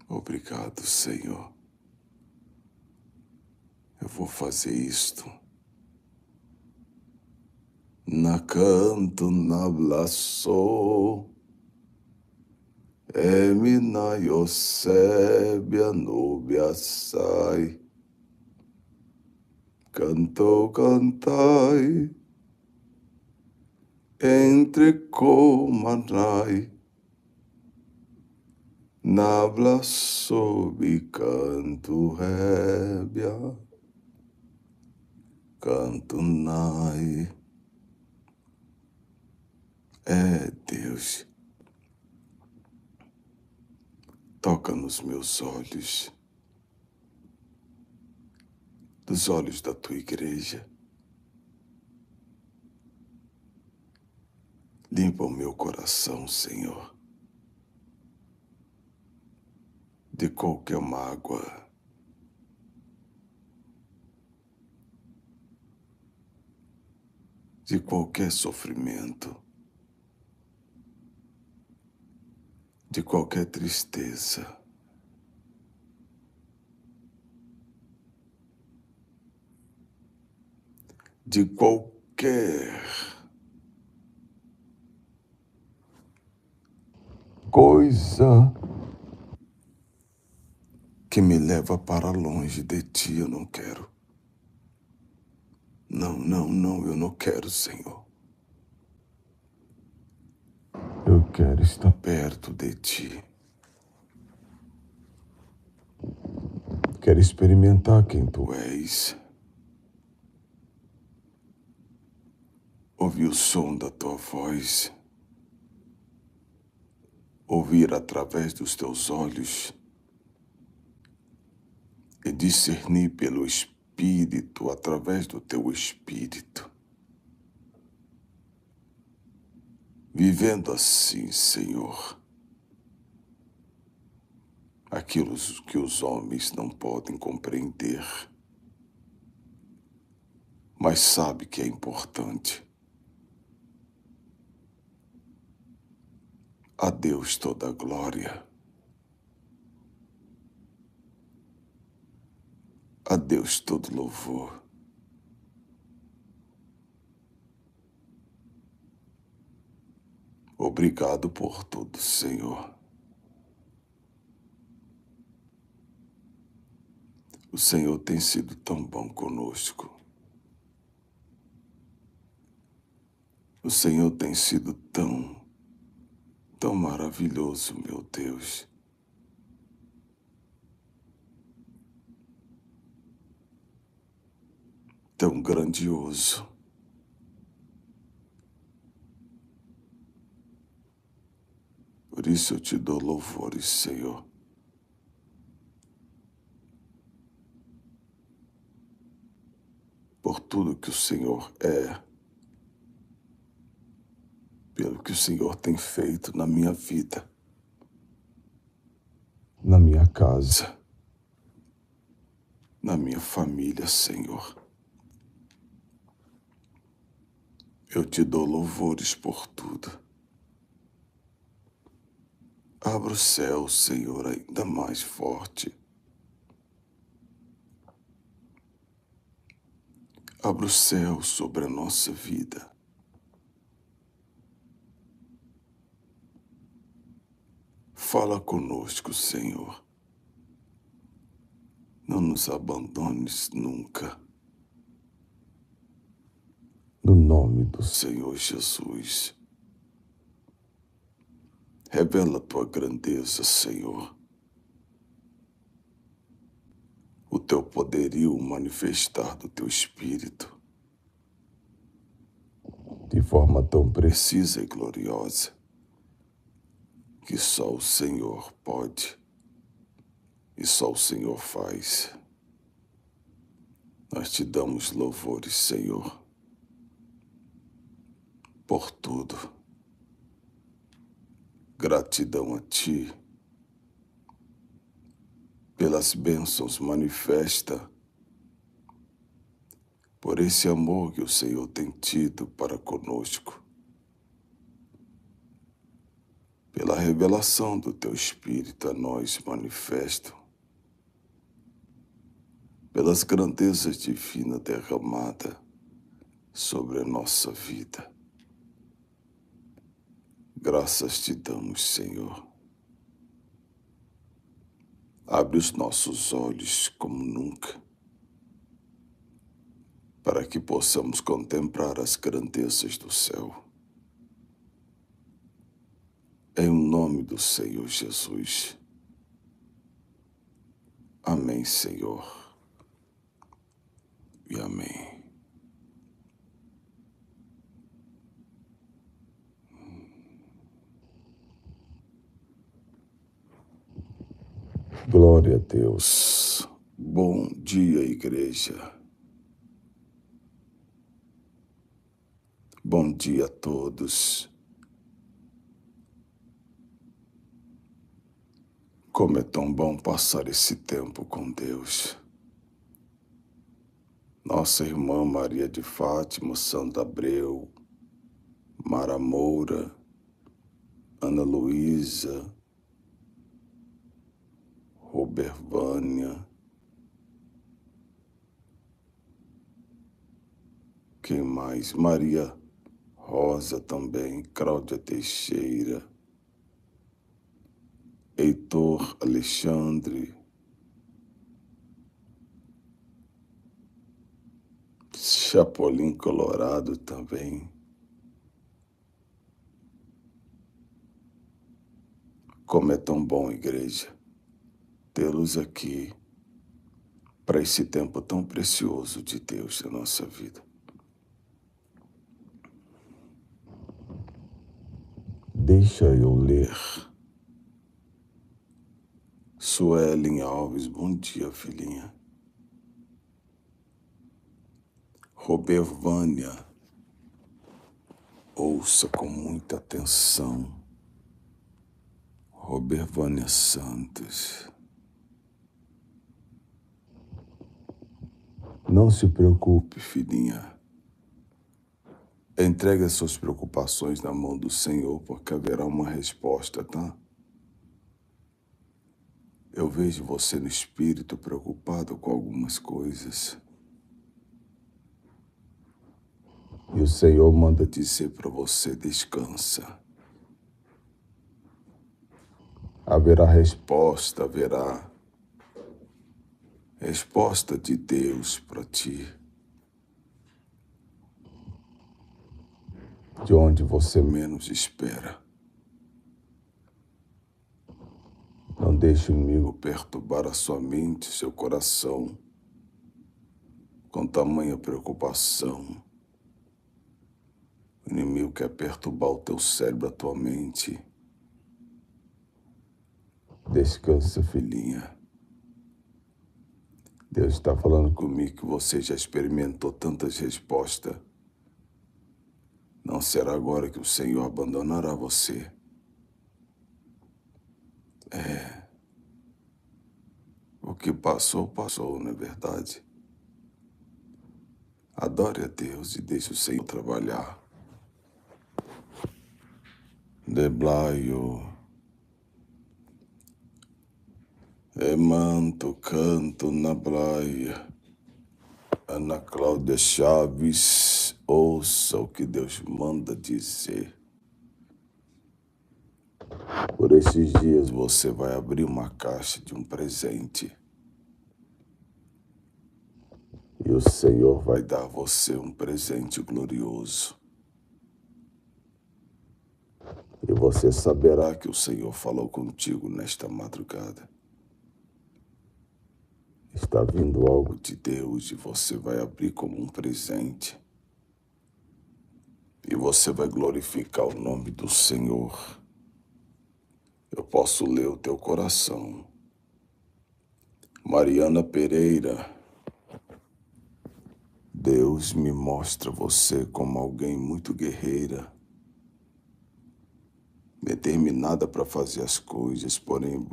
Obrigado, Senhor. Eu vou fazer isto. Na canto na blaço, emina Osébia núbia sai. Canto cantai, entre comanai, nabla sob canto rébia, canto nai. É Deus, toca nos meus olhos, dos olhos da tua igreja. Limpa o meu coração, Senhor, de qualquer mágoa, de qualquer sofrimento, de qualquer tristeza. De qualquer coisa que me leva para longe de ti, eu não quero. Não, não, não, eu não quero, Senhor. Eu quero estar perto de ti. Quero experimentar quem tu és. Ouvir o som da tua voz. Ouvir através dos teus olhos. E discernir pelo Espírito, através do teu Espírito. Vivendo assim, Senhor, aquilo que os homens não podem compreender, mas sabe que é importante. A Deus toda a glória. A Deus todo louvor. Obrigado por tudo, Senhor. O Senhor tem sido tão bom conosco. O Senhor tem sido tão maravilhoso, meu Deus. Tão grandioso. Por isso eu te dou louvores, Senhor. Por tudo que o Senhor é, pelo que o Senhor tem feito na minha vida, na minha casa, na minha família, Senhor. Eu te dou louvores por tudo. Abra o céu, Senhor, ainda mais forte. Abra o céu sobre a nossa vida. Fala conosco, Senhor. Não nos abandones nunca. No nome do Senhor Jesus. Revela a tua grandeza, Senhor. O teu poderio manifestar do teu Espírito. De forma tão precisa e gloriosa. Que só o Senhor pode. E só o Senhor faz. Nós te damos louvores, Senhor. Por tudo. Gratidão a Ti. Pelas bênçãos manifesta, por esse amor que o Senhor tem tido para conosco, pela revelação do Teu Espírito a nós manifesto, pelas grandezas divinas derramadas sobre a nossa vida. Graças te damos, Senhor. Abre os nossos olhos como nunca, para que possamos contemplar as grandezas do céu. Em nome do Senhor Jesus. Amém, Senhor. E amém. Glória a Deus. Bom dia, igreja. Bom dia a todos. Como é tão bom passar esse tempo com Deus. Nossa irmã Maria de Fátima, Sandra Abreu, Mara Moura, Ana Luísa, Robervânia, quem mais? Maria Rosa também, Cláudia Teixeira, Heitor Alexandre, Chapolin Colorado também. Como é tão bom, igreja, tê-los aqui para esse tempo tão precioso de Deus na nossa vida. Deixa eu ler. Suelen Alves, bom dia, filhinha. Robervânia, ouça com muita atenção. Robervânia Santos. Não se preocupe, filhinha. Entregue as suas preocupações na mão do Senhor, porque haverá uma resposta, tá? Eu vejo você no espírito preocupado com algumas coisas. E o Senhor manda dizer para você, descansa. Haverá resposta, haverá resposta de Deus para ti, de onde você menos espera. Não deixe o inimigo perturbar a sua mente, seu coração, com tamanha preocupação. O inimigo quer perturbar o teu cérebro, a tua mente. Descansa, filhinha. Deus está falando comigo que você já experimentou tantas respostas. Não será agora que o Senhor abandonará você. O que passou, passou, não é verdade? Adore a Deus e deixe o Senhor trabalhar. Deblaio, Emanto, canto na praia. Ana Cláudia Chaves, ouça o que Deus manda dizer. Por esses dias você vai abrir uma caixa de um presente. E o Senhor vai dar a você um presente glorioso. E você saberá que o Senhor falou contigo nesta madrugada. Está vindo algo de Deus e você vai abrir como um presente. E você vai glorificar o nome do Senhor. Eu posso ler o teu coração. Mariana Pereira, Deus me mostra você como alguém muito guerreira, determinada para fazer as coisas, porém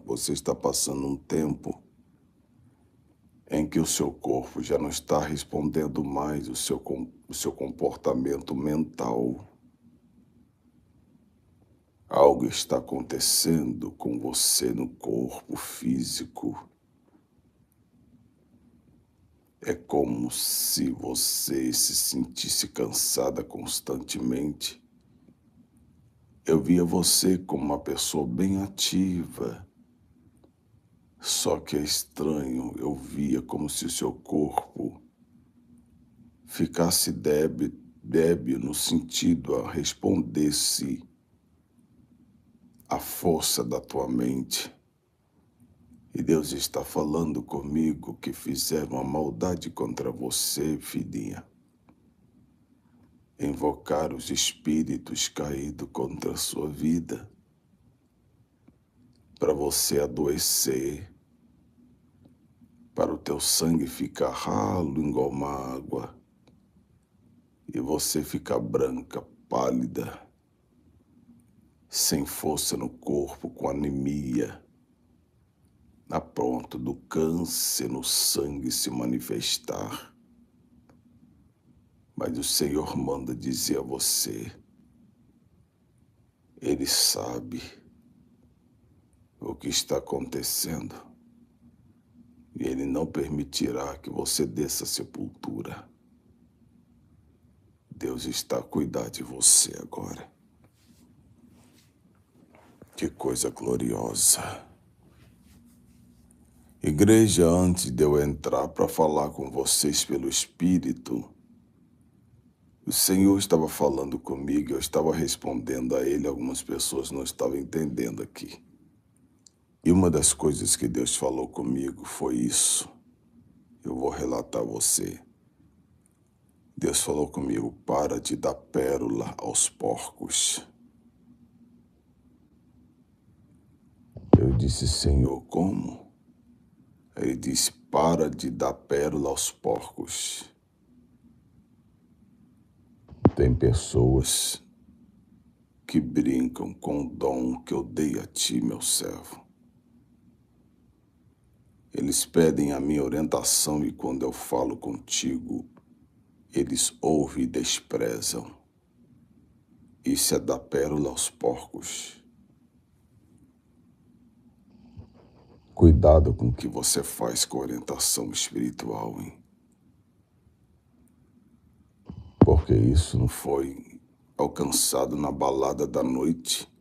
você está passando um tempo em que o seu corpo já não está respondendo mais o seu comportamento mental. Algo está acontecendo com você no corpo físico. É como se você se sentisse cansada constantemente. Eu via você como uma pessoa bem ativa. Só que é estranho, eu via como se o seu corpo ficasse débil no sentido a respondesse à força da tua mente. E Deus está falando comigo que fizeram uma maldade contra você, filhinha. Invocar os espíritos caídos contra a sua vida, para você adoecer, para o teu sangue ficar ralo, igual uma água, e você ficar branca, pálida, sem força no corpo, com anemia, a ponto do câncer no sangue se manifestar. Mas o Senhor manda dizer a você, Ele sabe o que está acontecendo e Ele não permitirá que você desça a sepultura. Deus está a cuidar de você agora. Que coisa gloriosa. Igreja, antes de eu entrar para falar com vocês pelo Espírito, o Senhor estava falando comigo, eu estava respondendo a Ele, algumas pessoas não estavam entendendo aqui. E uma das coisas que Deus falou comigo foi isso. Eu vou relatar a você. Deus falou comigo, para de dar pérola aos porcos. Eu disse, Senhor, como? Ele disse, para de dar pérola aos porcos. Tem pessoas que brincam com o dom que eu dei a ti, meu servo. Eles pedem a minha orientação e quando eu falo contigo, eles ouvem e desprezam. Isso é dar pérola aos porcos. Cuidado com o que você faz com a orientação espiritual, hein? Porque isso não foi alcançado na balada da noite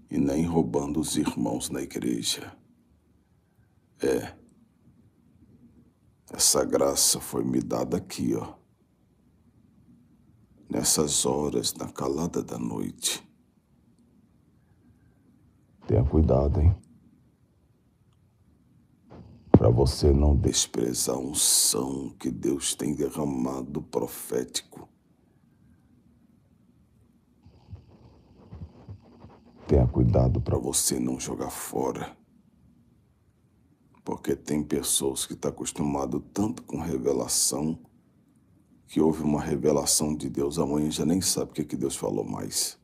e nem roubando os irmãos na igreja. Essa graça foi me dada aqui, ó. Nessas horas, na calada da noite. Tenha cuidado, hein? Para você não desprezar a unção que Deus tem derramado profético. Tenha cuidado para você não jogar fora. Porque tem pessoas que estão acostumadas tanto com revelação, que houve uma revelação de Deus, amanhã já nem sabe o que Deus falou mais.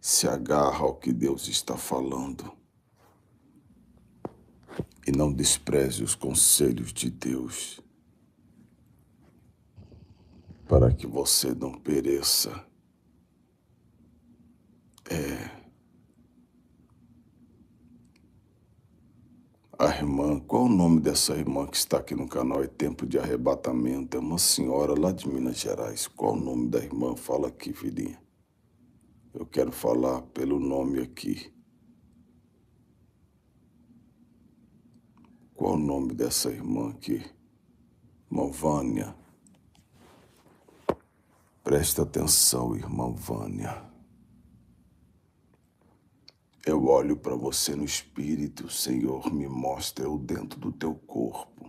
Se agarra ao que Deus está falando. E não despreze os conselhos de Deus. Para que você não pereça. A irmã, qual o nome dessa irmã que está aqui no canal? É Tempo de Arrebatamento. É uma senhora lá de Minas Gerais. Qual o nome da irmã? Fala aqui, filhinha. Eu quero falar pelo nome aqui. Qual o nome dessa irmã aqui? Irmã Vânia. Presta atenção, irmã Vânia. Eu olho para você no espírito, Senhor, me mostra eu dentro do teu corpo.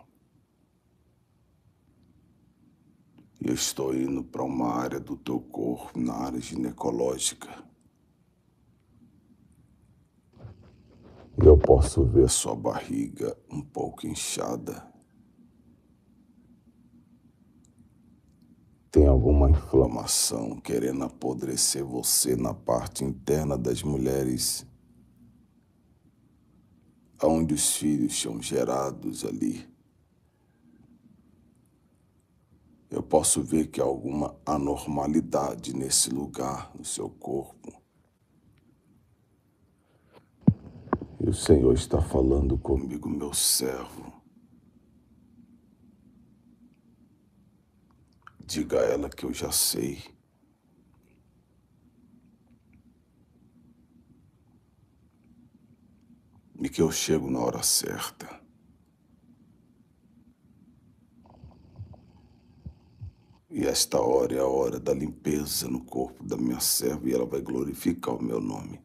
E eu estou indo para uma área do teu corpo, na área ginecológica. E eu posso ver sua barriga um pouco inchada. Tem alguma inflamação querendo apodrecer você na parte interna das mulheres, onde os filhos são gerados ali. Eu posso ver que há alguma anormalidade nesse lugar, no seu corpo. E o Senhor está falando comigo, meu servo. Diga a ela que eu já sei. E que eu chego na hora certa. E esta hora é a hora da limpeza no corpo da minha serva e ela vai glorificar o meu nome.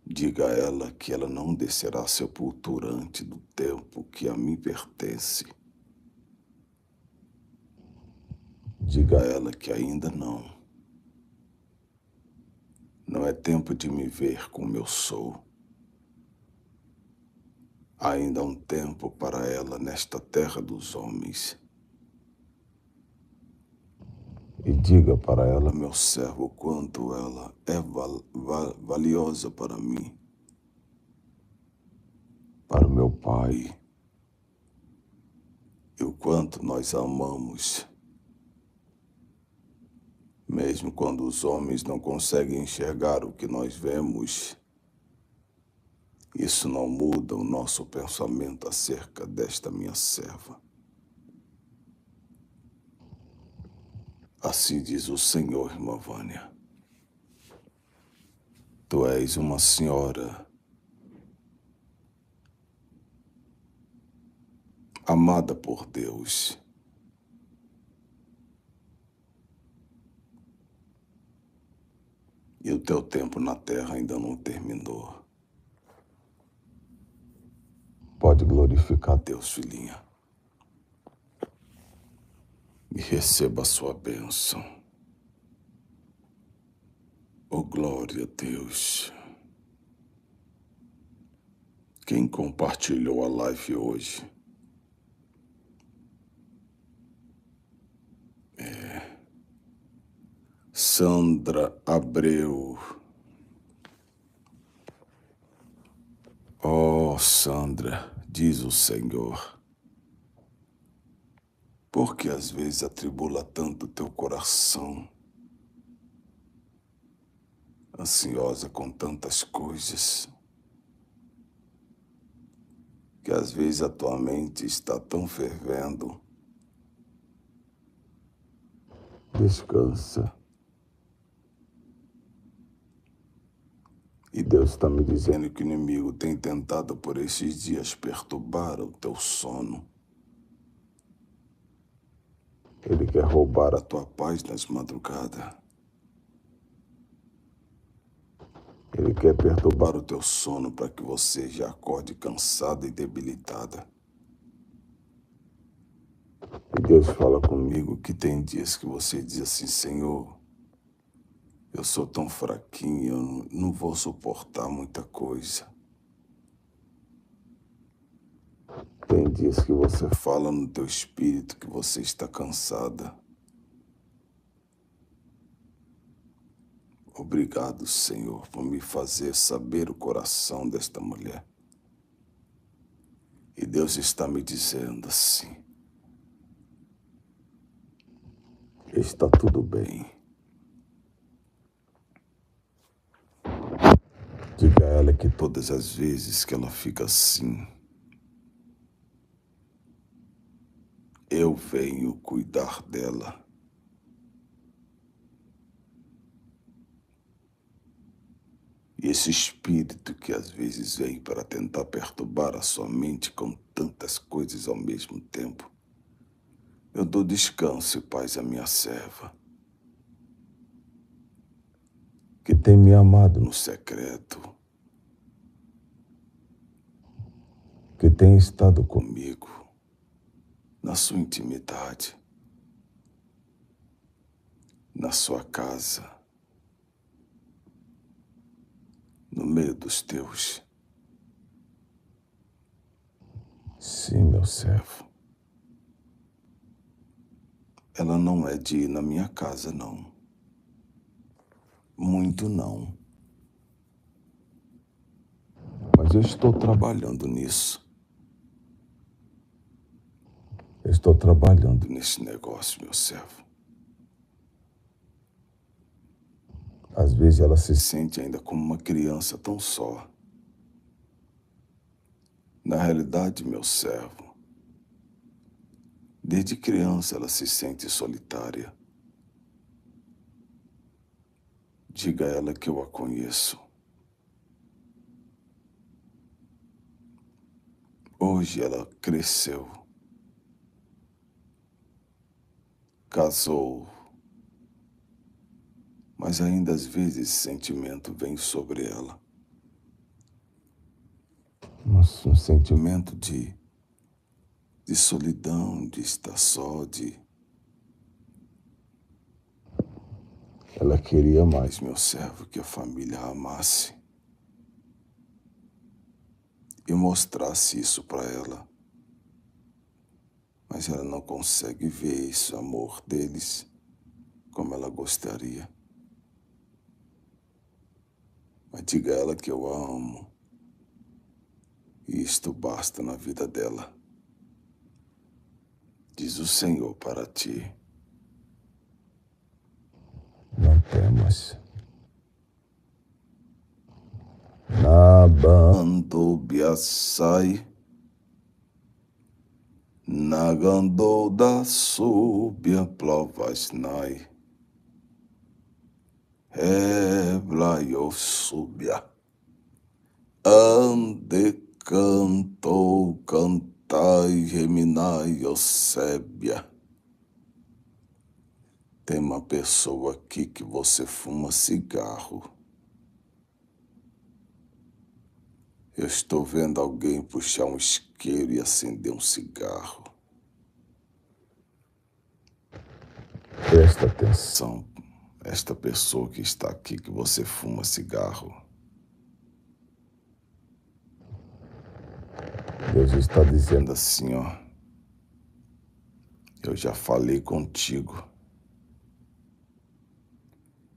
Diga a ela que ela não descerá à sepultura antes do tempo que a mim pertence. Diga a ela que ainda não. Não é tempo de me ver como eu sou. Ainda há um tempo para ela nesta terra dos homens. E diga para ela, meu servo, quanto ela é valiosa para mim, para o meu Pai, e o quanto nós a amamos. Mesmo quando os homens não conseguem enxergar o que nós vemos, isso não muda o nosso pensamento acerca desta minha serva. Assim diz o Senhor, irmã Vânia. Tu és uma senhora amada por Deus. E o teu tempo na terra ainda não terminou. Pode glorificar Deus, filhinha. E receba a sua bênção. Oh, glória a Deus. Quem compartilhou a live hoje? Sandra Abreu. Oh, Sandra, diz o Senhor, por que às vezes atribula tanto teu coração, ansiosa com tantas coisas, que às vezes a tua mente está tão fervendo? Descansa. E Deus está me dizendo que o inimigo tem tentado por esses dias perturbar o teu sono. Ele quer roubar a tua paz nas madrugadas. Ele quer perturbar o teu sono para que você já acorde cansada e debilitada. E Deus fala comigo que tem dias que você diz assim: Senhor, eu sou tão fraquinho, eu não vou suportar muita coisa. Tem dias que você fala no teu espírito que você está cansada. Obrigado, Senhor, por me fazer saber o coração desta mulher. E Deus está me dizendo assim: está tudo bem. Diga a ela que todas as vezes que ela fica assim, eu venho cuidar dela. E esse espírito que às vezes vem para tentar perturbar a sua mente com tantas coisas ao mesmo tempo, eu dou descanso e paz à minha serva, que tem me amado no secreto, que tem estado comigo na sua intimidade, na sua casa, no meio dos teus. Sim, meu servo. Ela não é de ir na minha casa, não. Muito não. Mas eu estou trabalhando nisso. Eu estou trabalhando nesse negócio, meu servo. Às vezes ela se sente ainda como uma criança tão só. Na realidade, meu servo, desde criança ela se sente solitária. Diga a ela que eu a conheço. Hoje ela cresceu, casou, mas ainda às vezes esse sentimento vem sobre ela. Um sentimento de solidão, de estar só, Ela queria mais, meu servo, que a família a amasse e mostrasse isso para ela. Mas ela não consegue ver esse amor deles como ela gostaria. Mas diga a ela que eu a amo. E isto basta na vida dela. Diz o Senhor para ti. Não temas. Nabando biasai, nagando da súbia plovasnai, heblaio súbia, ande cantou, cantai, geminai, osébia. Tem uma pessoa aqui que você fuma cigarro. Eu estou vendo alguém puxar um isqueiro e acender um cigarro. Presta atenção, esta pessoa que está aqui que você fuma cigarro. Deus está dizendo assim, ó. Eu já falei contigo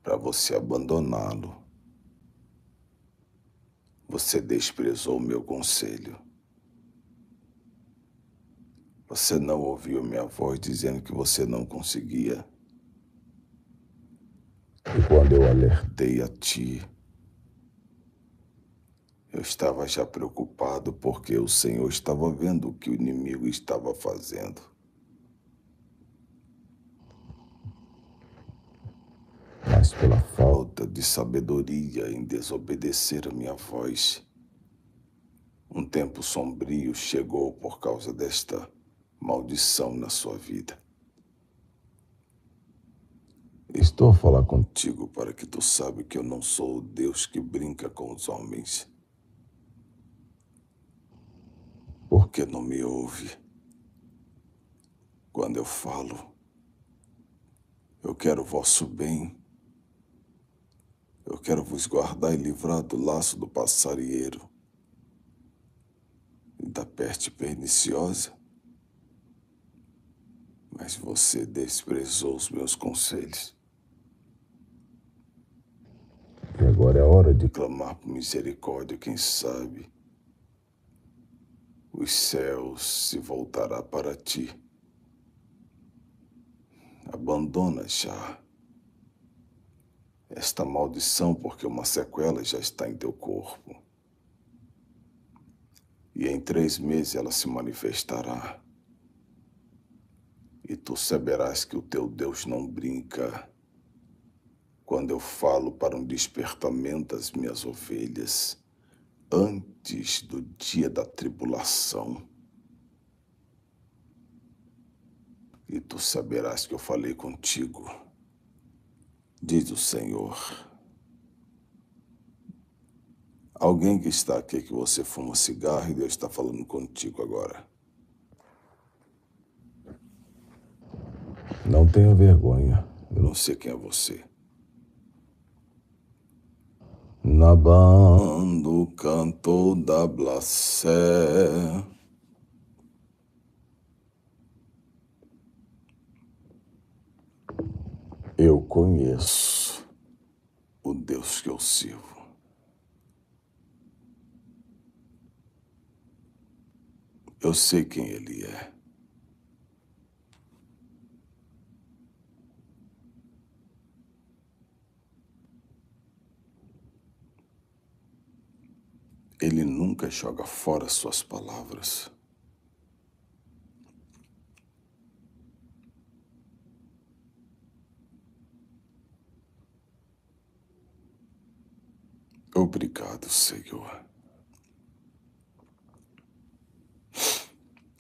para você abandoná-lo. Você desprezou o meu conselho. Você não ouviu minha voz dizendo que você não conseguia. E quando eu alertei a ti, eu estava já preocupado porque o Senhor estava vendo o que o inimigo estava fazendo. Mas pela falta falta de sabedoria em desobedecer a minha voz. Um tempo sombrio chegou por causa desta maldição na sua vida. Estou a falar contigo para que tu saiba que eu não sou o Deus que brinca com os homens. Por que não me ouve? Quando eu falo, eu quero o vosso bem. Eu quero vos guardar e livrar do laço do passarinheiro e da peste perniciosa. Mas você desprezou os meus conselhos. E agora é hora de clamar por misericórdia, quem sabe os céus se voltará para ti. Abandona já esta maldição, porque uma sequela já está em teu corpo. E em 3 meses ela se manifestará. E tu saberás que o teu Deus não brinca quando eu falo para um despertamento das minhas ovelhas antes do dia da tribulação. E tu saberás que eu falei contigo, diz o Senhor. Alguém que está aqui que você fuma cigarro e Deus está falando contigo agora. Não tenha vergonha, eu não sei quem é você. Na banda canto da Blacé. Eu conheço o Deus que eu sirvo. Eu sei quem Ele é. Ele nunca joga fora suas palavras. Obrigado, Senhor.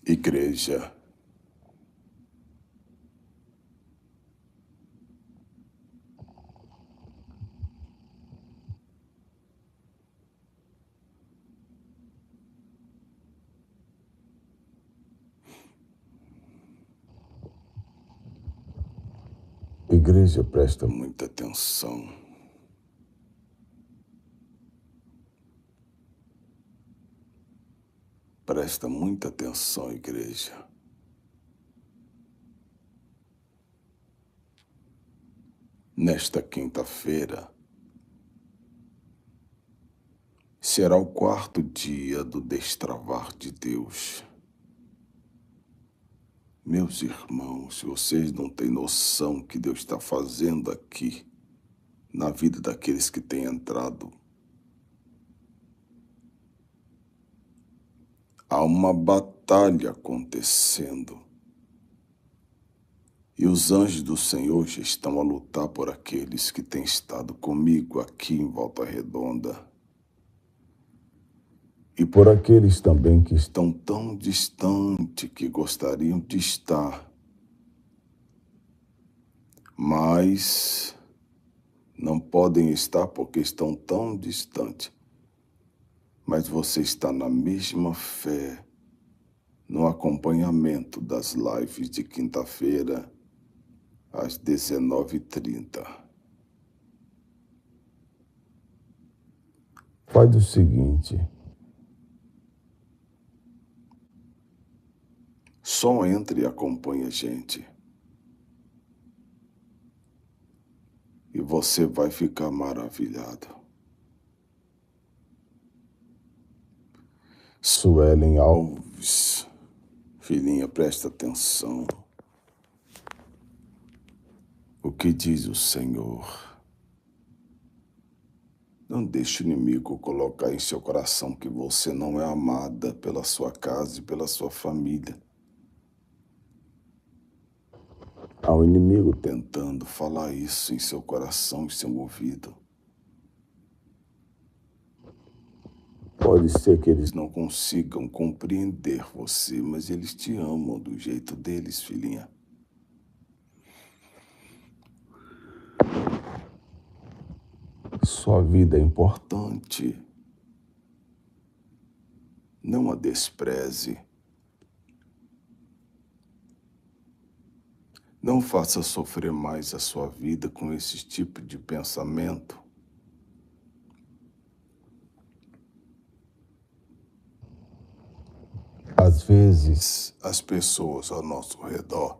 Igreja, igreja, presta muita atenção. Presta muita atenção, igreja. Nesta quinta-feira, será o 4º dia do destravar de Deus. Meus irmãos, vocês não têm noção que Deus está fazendo aqui na vida daqueles que têm entrado. Há uma batalha acontecendo. E os anjos do Senhor já estão a lutar por aqueles que têm estado comigo aqui em Volta Redonda. E por aqueles também que estão tão distante que gostariam de estar, mas não podem estar porque estão tão distantes. Mas você está na mesma fé, no acompanhamento das lives de quinta-feira, às 19h30. Faz o seguinte. Só entre e acompanhe a gente. E você vai ficar maravilhado. Suelen Alves, filhinha, presta atenção. O que diz o Senhor? Não deixe o inimigo colocar em seu coração que você não é amada pela sua casa e pela sua família. Há um inimigo tentando falar isso em seu coração e seu ouvido. Pode ser que eles não consigam compreender você, mas eles te amam do jeito deles, filhinha. Sua vida é importante. Não a despreze. Não faça sofrer mais a sua vida com esse tipo de pensamento. Às vezes, as pessoas ao nosso redor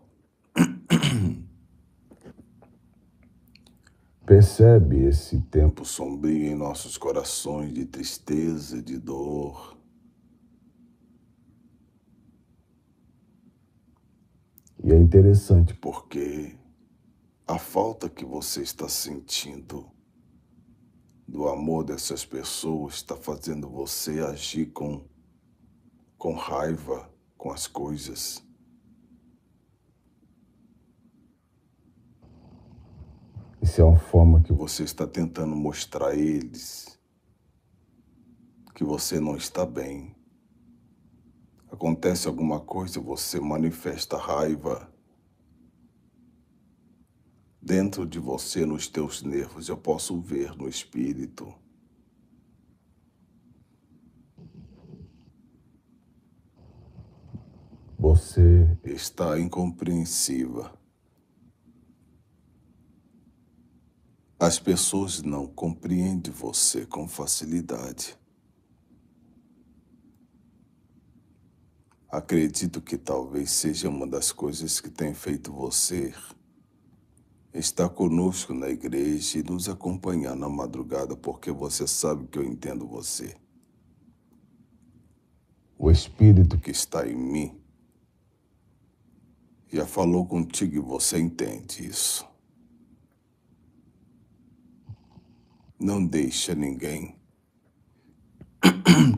percebem esse tempo sombrio em nossos corações de tristeza, de dor. E é interessante porque a falta que você está sentindo do amor dessas pessoas está fazendo você agir com raiva com as coisas. Isso é uma forma que você está tentando mostrar a eles que você não está bem. Acontece alguma coisa, você manifesta raiva dentro de você, nos teus nervos. Eu posso ver no espírito. Você está incompreensiva. As pessoas não compreendem você com facilidade. Acredito que talvez seja uma das coisas que tem feito você estar conosco na igreja e nos acompanhar na madrugada, porque você sabe que eu entendo você. O Espírito que está em mim já falou contigo e você entende isso. Não deixa ninguém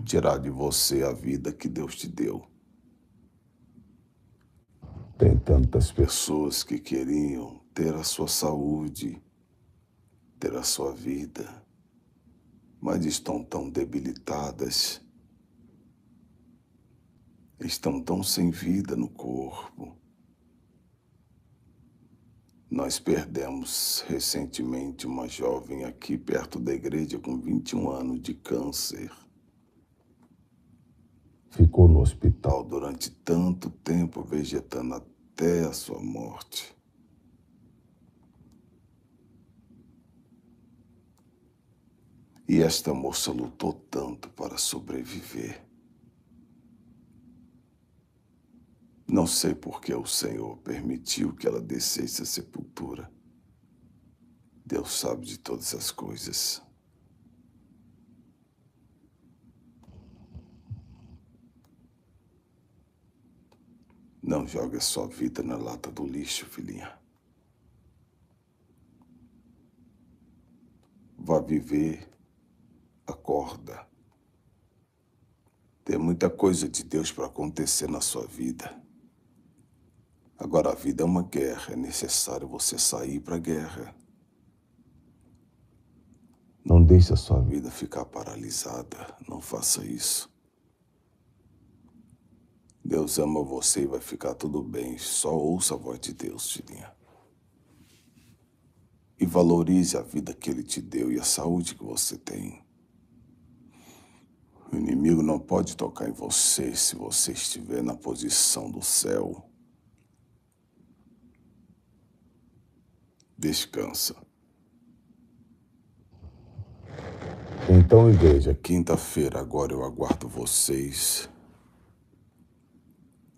tirar de você a vida que Deus te deu. Tem tantas pessoas que queriam ter a sua saúde, ter a sua vida, mas estão tão debilitadas, estão tão sem vida no corpo. Nós perdemos recentemente uma jovem aqui perto da igreja com 21 anos de câncer. Ficou no hospital durante tanto tempo, vegetando até a sua morte. E esta moça lutou tanto para sobreviver. Não sei por que o Senhor permitiu que ela descesse à sepultura. Deus sabe de todas as coisas. Não jogue a sua vida na lata do lixo, filhinha. Vá viver, acorda. Tem muita coisa de Deus para acontecer na sua vida. Agora, a vida é uma guerra, é necessário você sair para a guerra. Não deixe a sua vida ficar paralisada, não faça isso. Deus ama você e vai ficar tudo bem, só ouça a voz de Deus, filhinha. E valorize a vida que Ele te deu e a saúde que você tem. O inimigo não pode tocar em você se você estiver na posição do céu. Descansa. Então, igreja, quinta-feira agora eu aguardo vocês.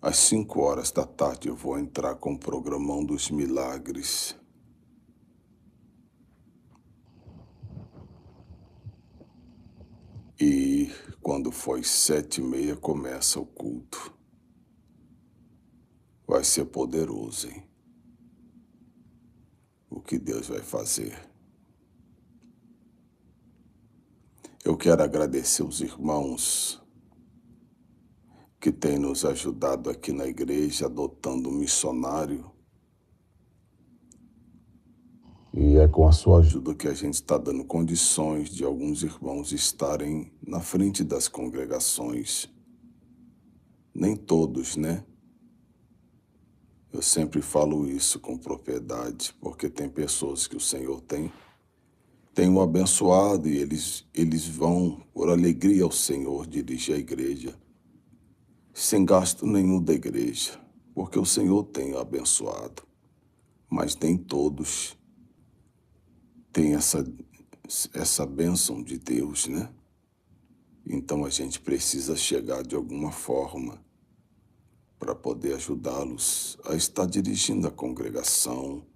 Às 5 horas da tarde eu vou entrar com o programão dos milagres. E quando for às 7h30 começa o culto. Vai ser poderoso, hein? O que Deus vai fazer. Eu quero agradecer os irmãos que têm nos ajudado aqui na igreja, adotando um missionário. E é com a sua ajuda que a gente está dando condições de alguns irmãos estarem na frente das congregações. Nem todos, né? Eu sempre falo isso com propriedade, porque tem pessoas que o Senhor tem o abençoado e eles vão, por alegria ao Senhor, dirigir a igreja, sem gasto nenhum da igreja, porque o Senhor tem o abençoado. Mas nem todos têm essa bênção de Deus, né? Então a gente precisa chegar de alguma forma para poder ajudá-los a estar dirigindo a congregação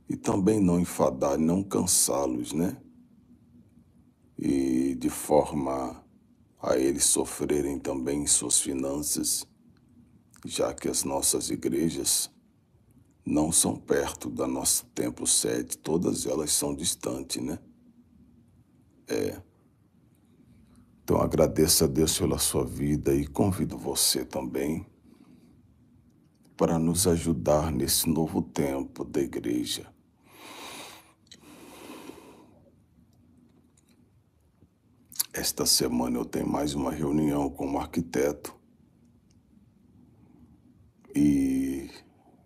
e também não enfadar, não cansá-los, né? E de forma a eles sofrerem também em suas finanças, já que as nossas igrejas não são perto da nosso templo sede, todas elas são distantes, né? Então agradeço a Deus pela sua vida e convido você também para nos ajudar nesse novo tempo da igreja. Esta semana eu tenho mais uma reunião com um arquiteto e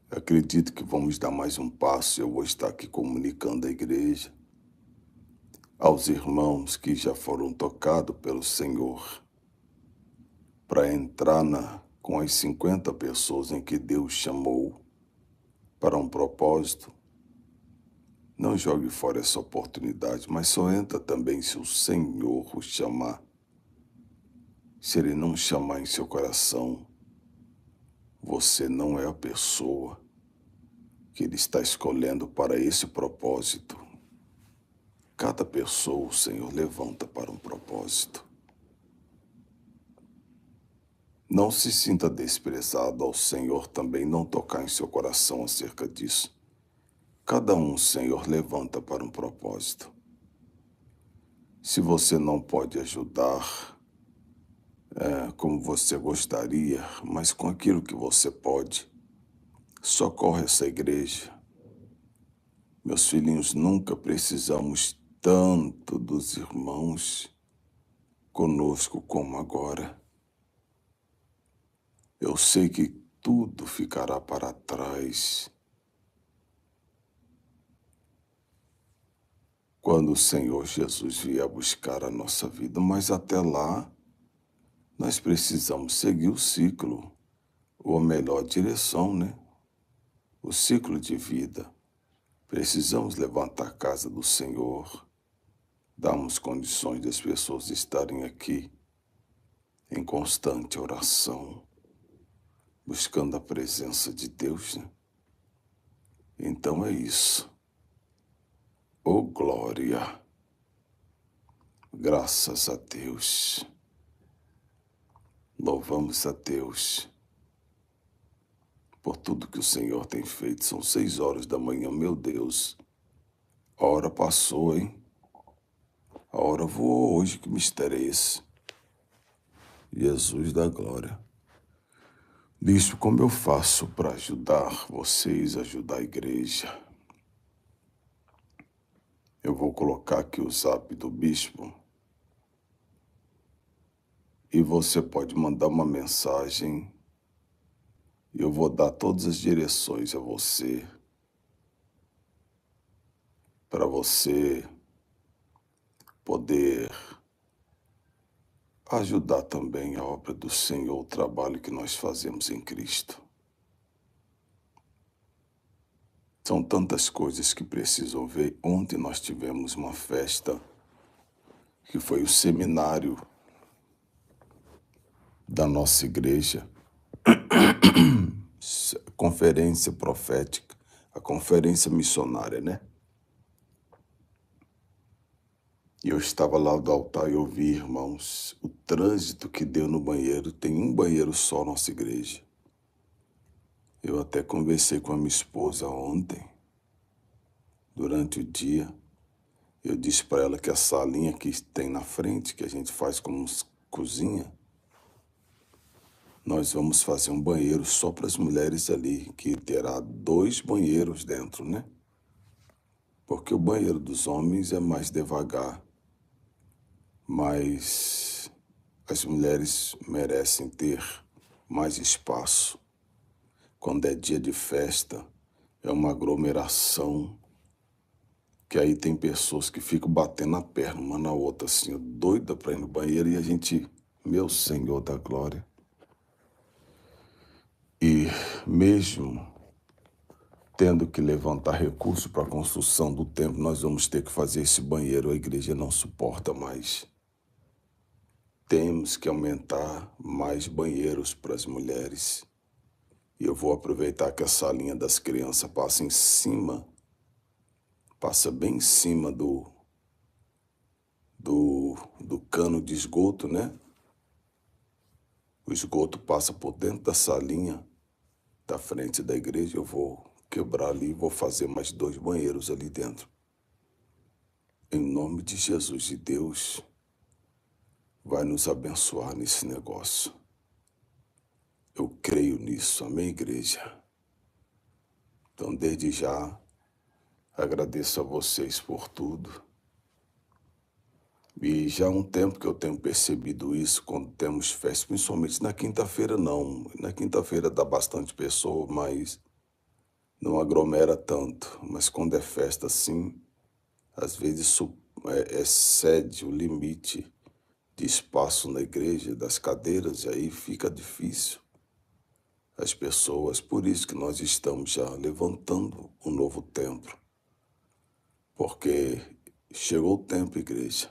acredito que vamos dar mais um passo. Eu vou estar aqui comunicando à igreja, aos irmãos que já foram tocados pelo Senhor, para entrar com as 50 pessoas em que Deus chamou para um propósito. Não jogue fora essa oportunidade, mas só entra também se o Senhor o chamar. Se Ele não chamar em seu coração, você não é a pessoa que Ele está escolhendo para esse propósito. Cada pessoa o Senhor levanta para um propósito. Não se sinta desprezado ao Senhor também não tocar em seu coração acerca disso. Cada um o Senhor levanta para um propósito. Se você não pode ajudar como você gostaria, mas com aquilo que você pode, socorre essa igreja. Meus filhinhos, nunca precisamos tanto dos irmãos conosco como agora. Eu sei que tudo ficará para trás quando o Senhor Jesus vier buscar a nossa vida, mas até lá nós precisamos seguir o ciclo, ou a melhor direção, né? O ciclo de vida. Precisamos levantar a casa do Senhor, darmos condições das pessoas estarem aqui em constante oração, buscando a presença de Deus, né? Então é isso. Oh, glória! Graças a Deus. Louvamos a Deus por tudo que o Senhor tem feito. São 6 horas da manhã, meu Deus. A hora passou, hein? A hora voou hoje, que mistério é esse? Jesus da glória. Bispo, como eu faço para ajudar vocês, ajudar a igreja? Eu vou colocar aqui o zap do bispo e você pode mandar uma mensagem. Eu vou dar todas as direções a você, para você poder ajudar também a obra do Senhor, o trabalho que nós fazemos em Cristo. São tantas coisas que precisam ver. Ontem nós tivemos uma festa que foi o seminário da nossa igreja, conferência profética, a conferência missionária, né? E eu estava lá do altar e ouvi, irmãos, o trânsito que deu no banheiro. Tem um banheiro só na nossa igreja. Eu até conversei com a minha esposa ontem, durante o dia. Eu disse para ela que a salinha que tem na frente, que a gente faz como cozinha, nós vamos fazer um banheiro só para as mulheres ali, que terá 2 banheiros dentro, né? Porque o banheiro dos homens é mais devagar, mas as mulheres merecem ter mais espaço. Quando é dia de festa, é uma aglomeração, que aí tem pessoas que ficam batendo a perna uma na outra, assim, doida pra ir no banheiro, e a gente, meu Senhor da glória. E mesmo tendo que levantar recursos para a construção do templo, nós vamos ter que fazer esse banheiro, a igreja não suporta mais. Temos que aumentar mais banheiros para as mulheres. E eu vou aproveitar que a salinha das crianças passa em cima, passa bem em cima do cano de esgoto, né? O esgoto passa por dentro da salinha da frente da igreja. Eu vou quebrar ali e vou fazer mais 2 banheiros ali dentro. Em nome de Jesus, e Deus vai nos abençoar nesse negócio. Eu creio nisso, amém, igreja? Então, desde já, agradeço a vocês por tudo. E já há um tempo que eu tenho percebido isso quando temos festa, principalmente na quinta-feira não. Na quinta-feira dá bastante pessoa, mas não aglomera tanto. Mas quando é festa assim, às vezes excede o limite de espaço na igreja, das cadeiras, e aí fica difícil as pessoas. Por isso que nós estamos já levantando um novo templo. Porque chegou o tempo, igreja.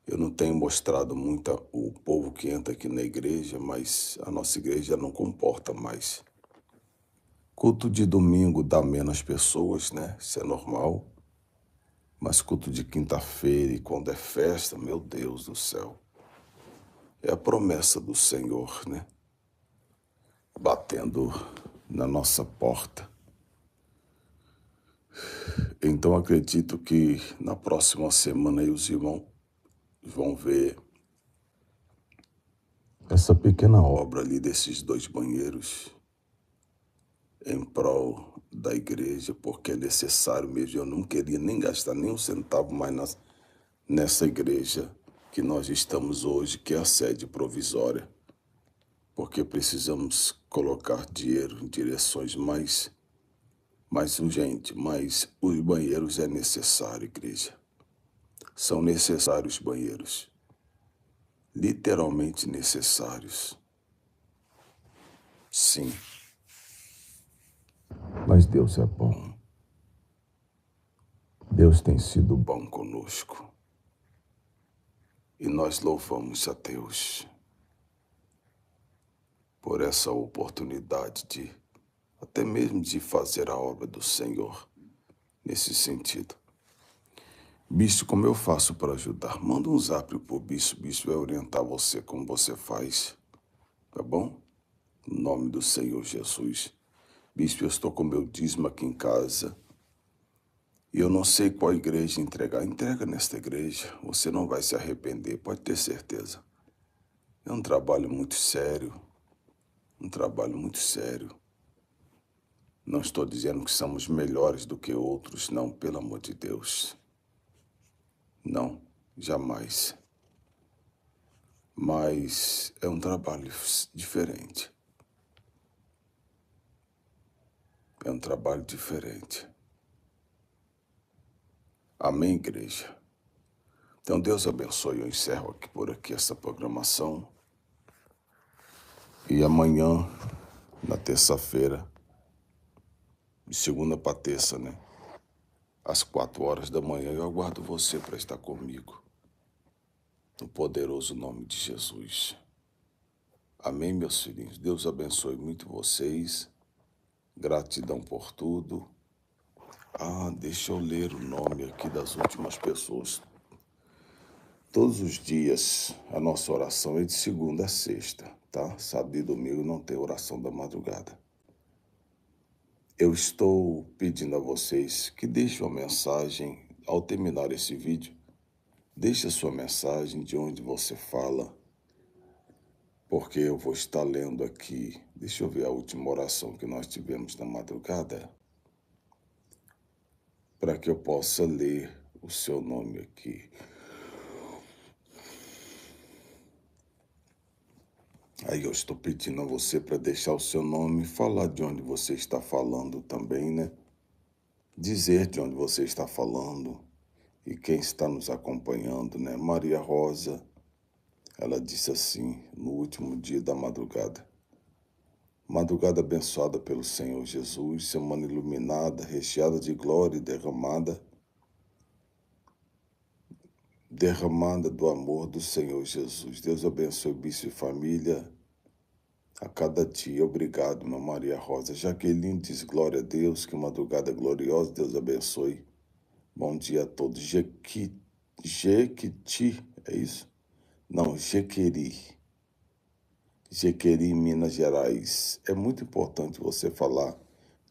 Eu não tenho mostrado muito o povo que entra aqui na igreja, mas a nossa igreja não comporta mais. Culto de domingo dá menos pessoas, né? Isso é normal. Mas culto de quinta-feira e quando é festa, meu Deus do céu. É a promessa do Senhor, né? Batendo na nossa porta. Então acredito que na próxima semana aí os irmãos vão ver essa pequena obra ali desses 2 banheiros em prol da igreja, porque é necessário mesmo. Eu não queria nem gastar nem um centavo mais nessa igreja que nós estamos hoje, que é a sede provisória, porque precisamos colocar dinheiro em direções mais urgentes, mas os banheiros é necessário, igreja. São necessários banheiros, literalmente necessários. Sim. Mas Deus é bom. Deus tem sido bom conosco. E nós louvamos a Deus por essa oportunidade de, até mesmo de fazer a obra do Senhor nesse sentido. Bispo, como eu faço para ajudar? Manda um zap pro bispo. O bispo vai orientar você como você faz. Tá bom? Em nome do Senhor Jesus. Bispo, eu estou com meu dízimo aqui em casa. E eu não sei qual igreja entregar. Entrega nesta igreja. Você não vai se arrepender, pode ter certeza. É um trabalho muito sério. Um trabalho muito sério. Não estou dizendo que somos melhores do que outros, não, pelo amor de Deus. Não, jamais. Mas é um trabalho diferente. É um trabalho diferente. Amém, igreja? Então, Deus abençoe. Eu encerro aqui por aqui essa programação. E amanhã, na terça-feira, de segunda para terça, né? Às 4 horas da manhã, eu aguardo você para estar comigo. No poderoso nome de Jesus. Amém, meus filhinhos? Deus abençoe muito vocês. Gratidão por tudo. Deixa eu ler o nome aqui das últimas pessoas. Todos os dias a nossa oração é de segunda a sexta, tá? Sábado e domingo não tem oração da madrugada. Eu estou pedindo a vocês que deixem uma mensagem ao terminar esse vídeo. Deixe a sua mensagem de onde você fala, porque eu vou estar lendo aqui. Deixa eu ver a última oração que nós tivemos na madrugada. para que eu possa ler o seu nome aqui. Aí eu estou pedindo a você para deixar o seu nome, falar de onde você está falando também, né? Dizer de onde você está falando e quem está nos acompanhando, né? Maria Rosa, ela disse assim, no último dia da madrugada. Madrugada abençoada pelo Senhor Jesus, semana iluminada, recheada de glória e derramada do amor do Senhor Jesus. Deus abençoe o bispo e família a cada dia. Obrigado, minha Maria Rosa. Jaqueline diz glória a Deus, que madrugada gloriosa, Deus abençoe. Bom dia a todos. Jequiti, é isso? Não, Jequeri. Jequeri, Minas Gerais. É muito importante você falar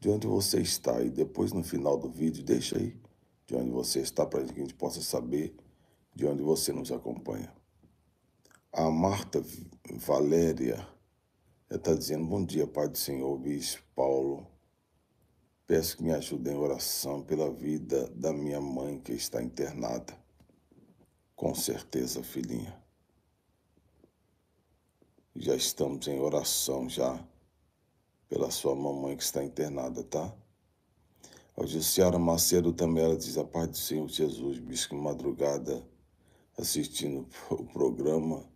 de onde você está e depois no final do vídeo deixa aí de onde você está para que a gente possa saber de onde você nos acompanha. A Marta Valéria está dizendo, bom dia, Pai do Senhor, Bispo Paulo. Peço que me ajudem em oração pela vida da minha mãe que está internada. Com certeza, filhinha. Já estamos em oração já pela sua mamãe que está internada, tá? A Jussiara Macedo também, ela diz, a paz do Senhor Jesus, bispo, madrugada, assistindo o programa,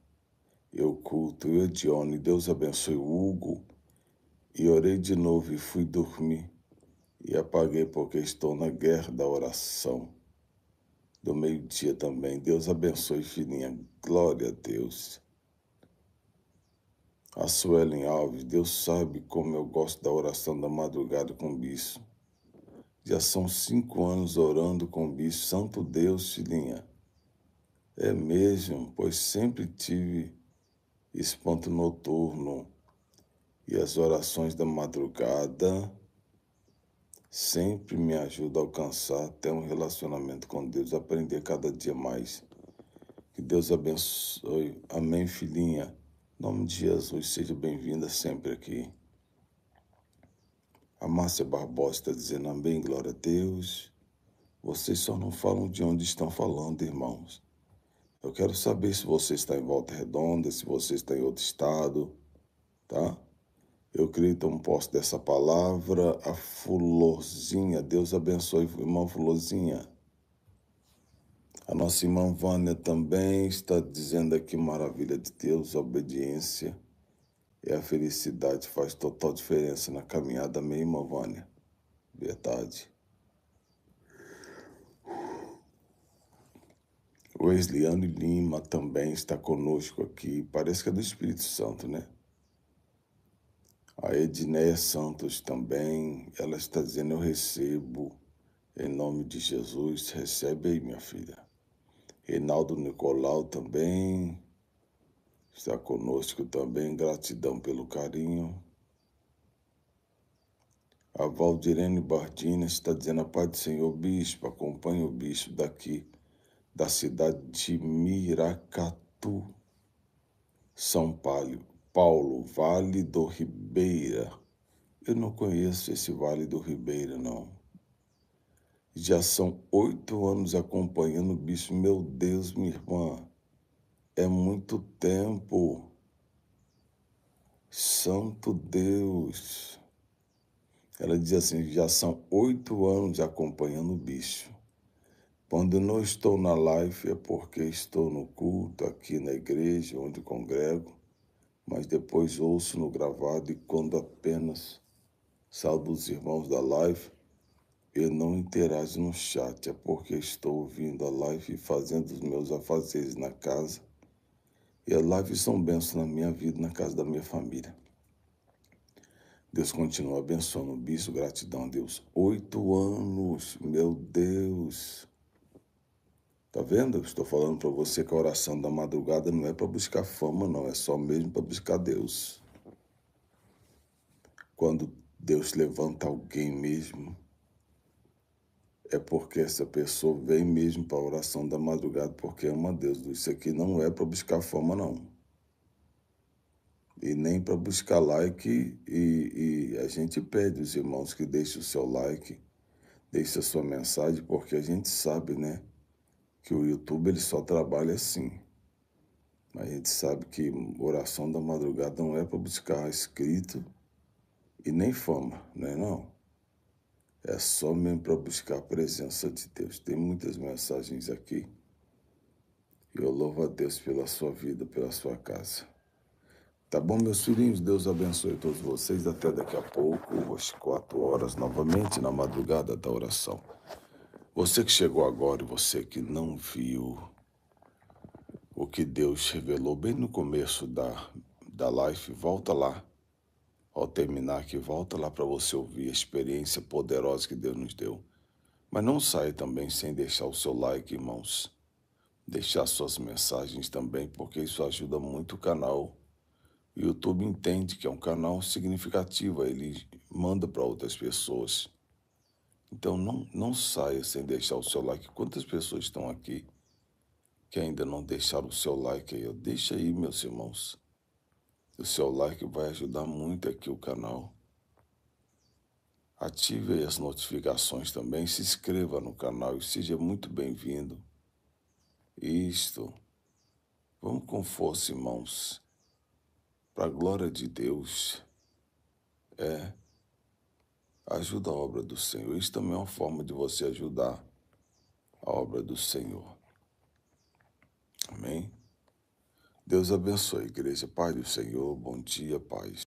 eu culto, eu Dione, Deus abençoe o Hugo, e orei de novo e fui dormir, e apaguei porque estou na guerra da oração, do meio-dia também, Deus abençoe, filhinha, glória a Deus. A Suelen Alves, Deus sabe como eu gosto da oração da madrugada com o bispo. Já são 5 anos orando com o bispo. Santo Deus, filhinha. É mesmo, pois sempre tive espanto noturno e as orações da madrugada sempre me ajudam a alcançar até um relacionamento com Deus, aprender cada dia mais. Que Deus abençoe. Amém, filhinha. Em nome de Jesus, seja bem-vinda sempre aqui. A Márcia Barbosa está dizendo amém, glória a Deus. Vocês só não falam de onde estão falando, irmãos. Eu quero saber se você está em Volta Redonda, se você está em outro estado, tá? Eu creio que tomo posse dessa palavra. A Fulorzinha, Deus abençoe, irmã Fulorzinha. A nossa irmã Vânia também está dizendo aqui, maravilha de Deus, a obediência e a felicidade faz total diferença na caminhada, amém, irmã Vânia? Verdade. O Wesleyano Lima também está conosco aqui, parece que é do Espírito Santo, né? A Edneia Santos também, ela está dizendo, eu recebo, em nome de Jesus, recebe aí, minha filha. Reinaldo Nicolau também está conosco também, gratidão pelo carinho. A Valdirene Bardini está dizendo, a paz do Senhor, bispo, acompanhe o bispo daqui, da cidade de Miracatu, São Paulo, Vale do Ribeira. Eu não conheço esse Vale do Ribeira, não. Já são 8 anos acompanhando o bispo. Meu Deus, minha irmã, é muito tempo. Santo Deus. Ela diz assim, já são 8 anos acompanhando o bispo. Quando eu não estou na live é porque estou no culto aqui na igreja onde congrego, mas depois ouço no gravado e quando apenas salvo os irmãos da live, eu não interajo no chat, é porque estou ouvindo a live e fazendo os meus afazeres na casa. E as lives são bênçãos na minha vida, na casa da minha família. Deus continua abençoando o bispo, gratidão a Deus. 8 anos, meu Deus. Tá vendo? Eu estou falando para você que a oração da madrugada não é para buscar fama, não. É só mesmo para buscar Deus. Quando Deus levanta alguém mesmo, é porque essa pessoa vem mesmo para a oração da madrugada, porque ama Deus. Isso aqui não é para buscar fama, não. E nem para buscar like. E a gente pede os irmãos que deixem o seu like. Deixe a sua mensagem, porque a gente sabe, né, que o YouTube ele só trabalha assim. Mas a gente sabe que oração da madrugada não é para buscar escrito e nem fama, né não? É só mesmo para buscar a presença de Deus. Tem muitas mensagens aqui. E eu louvo a Deus pela sua vida, pela sua casa. Tá bom, meus filhinhos? Deus abençoe todos vocês. Até daqui a pouco, às 4 horas, novamente, na madrugada da oração. Você que chegou agora e você que não viu o que Deus revelou bem no começo da live, volta lá. Ao terminar aqui, volta lá para você ouvir a experiência poderosa que Deus nos deu. Mas não saia também sem deixar o seu like, irmãos. Deixar suas mensagens também, porque isso ajuda muito o canal. O YouTube entende que é um canal significativo, ele manda para outras pessoas. Então não saia sem deixar o seu like. Quantas pessoas estão aqui que ainda não deixaram o seu like aí? Deixa aí, meus irmãos. O seu like vai ajudar muito aqui o canal. Ative aí as notificações também, se inscreva no canal e seja muito bem-vindo. Isto. Vamos com força, irmãos. Para a glória de Deus. Ajuda a obra do Senhor. Isso também é uma forma de você ajudar a obra do Senhor. Amém? Deus abençoe, igreja. Pai do Senhor, bom dia, paz.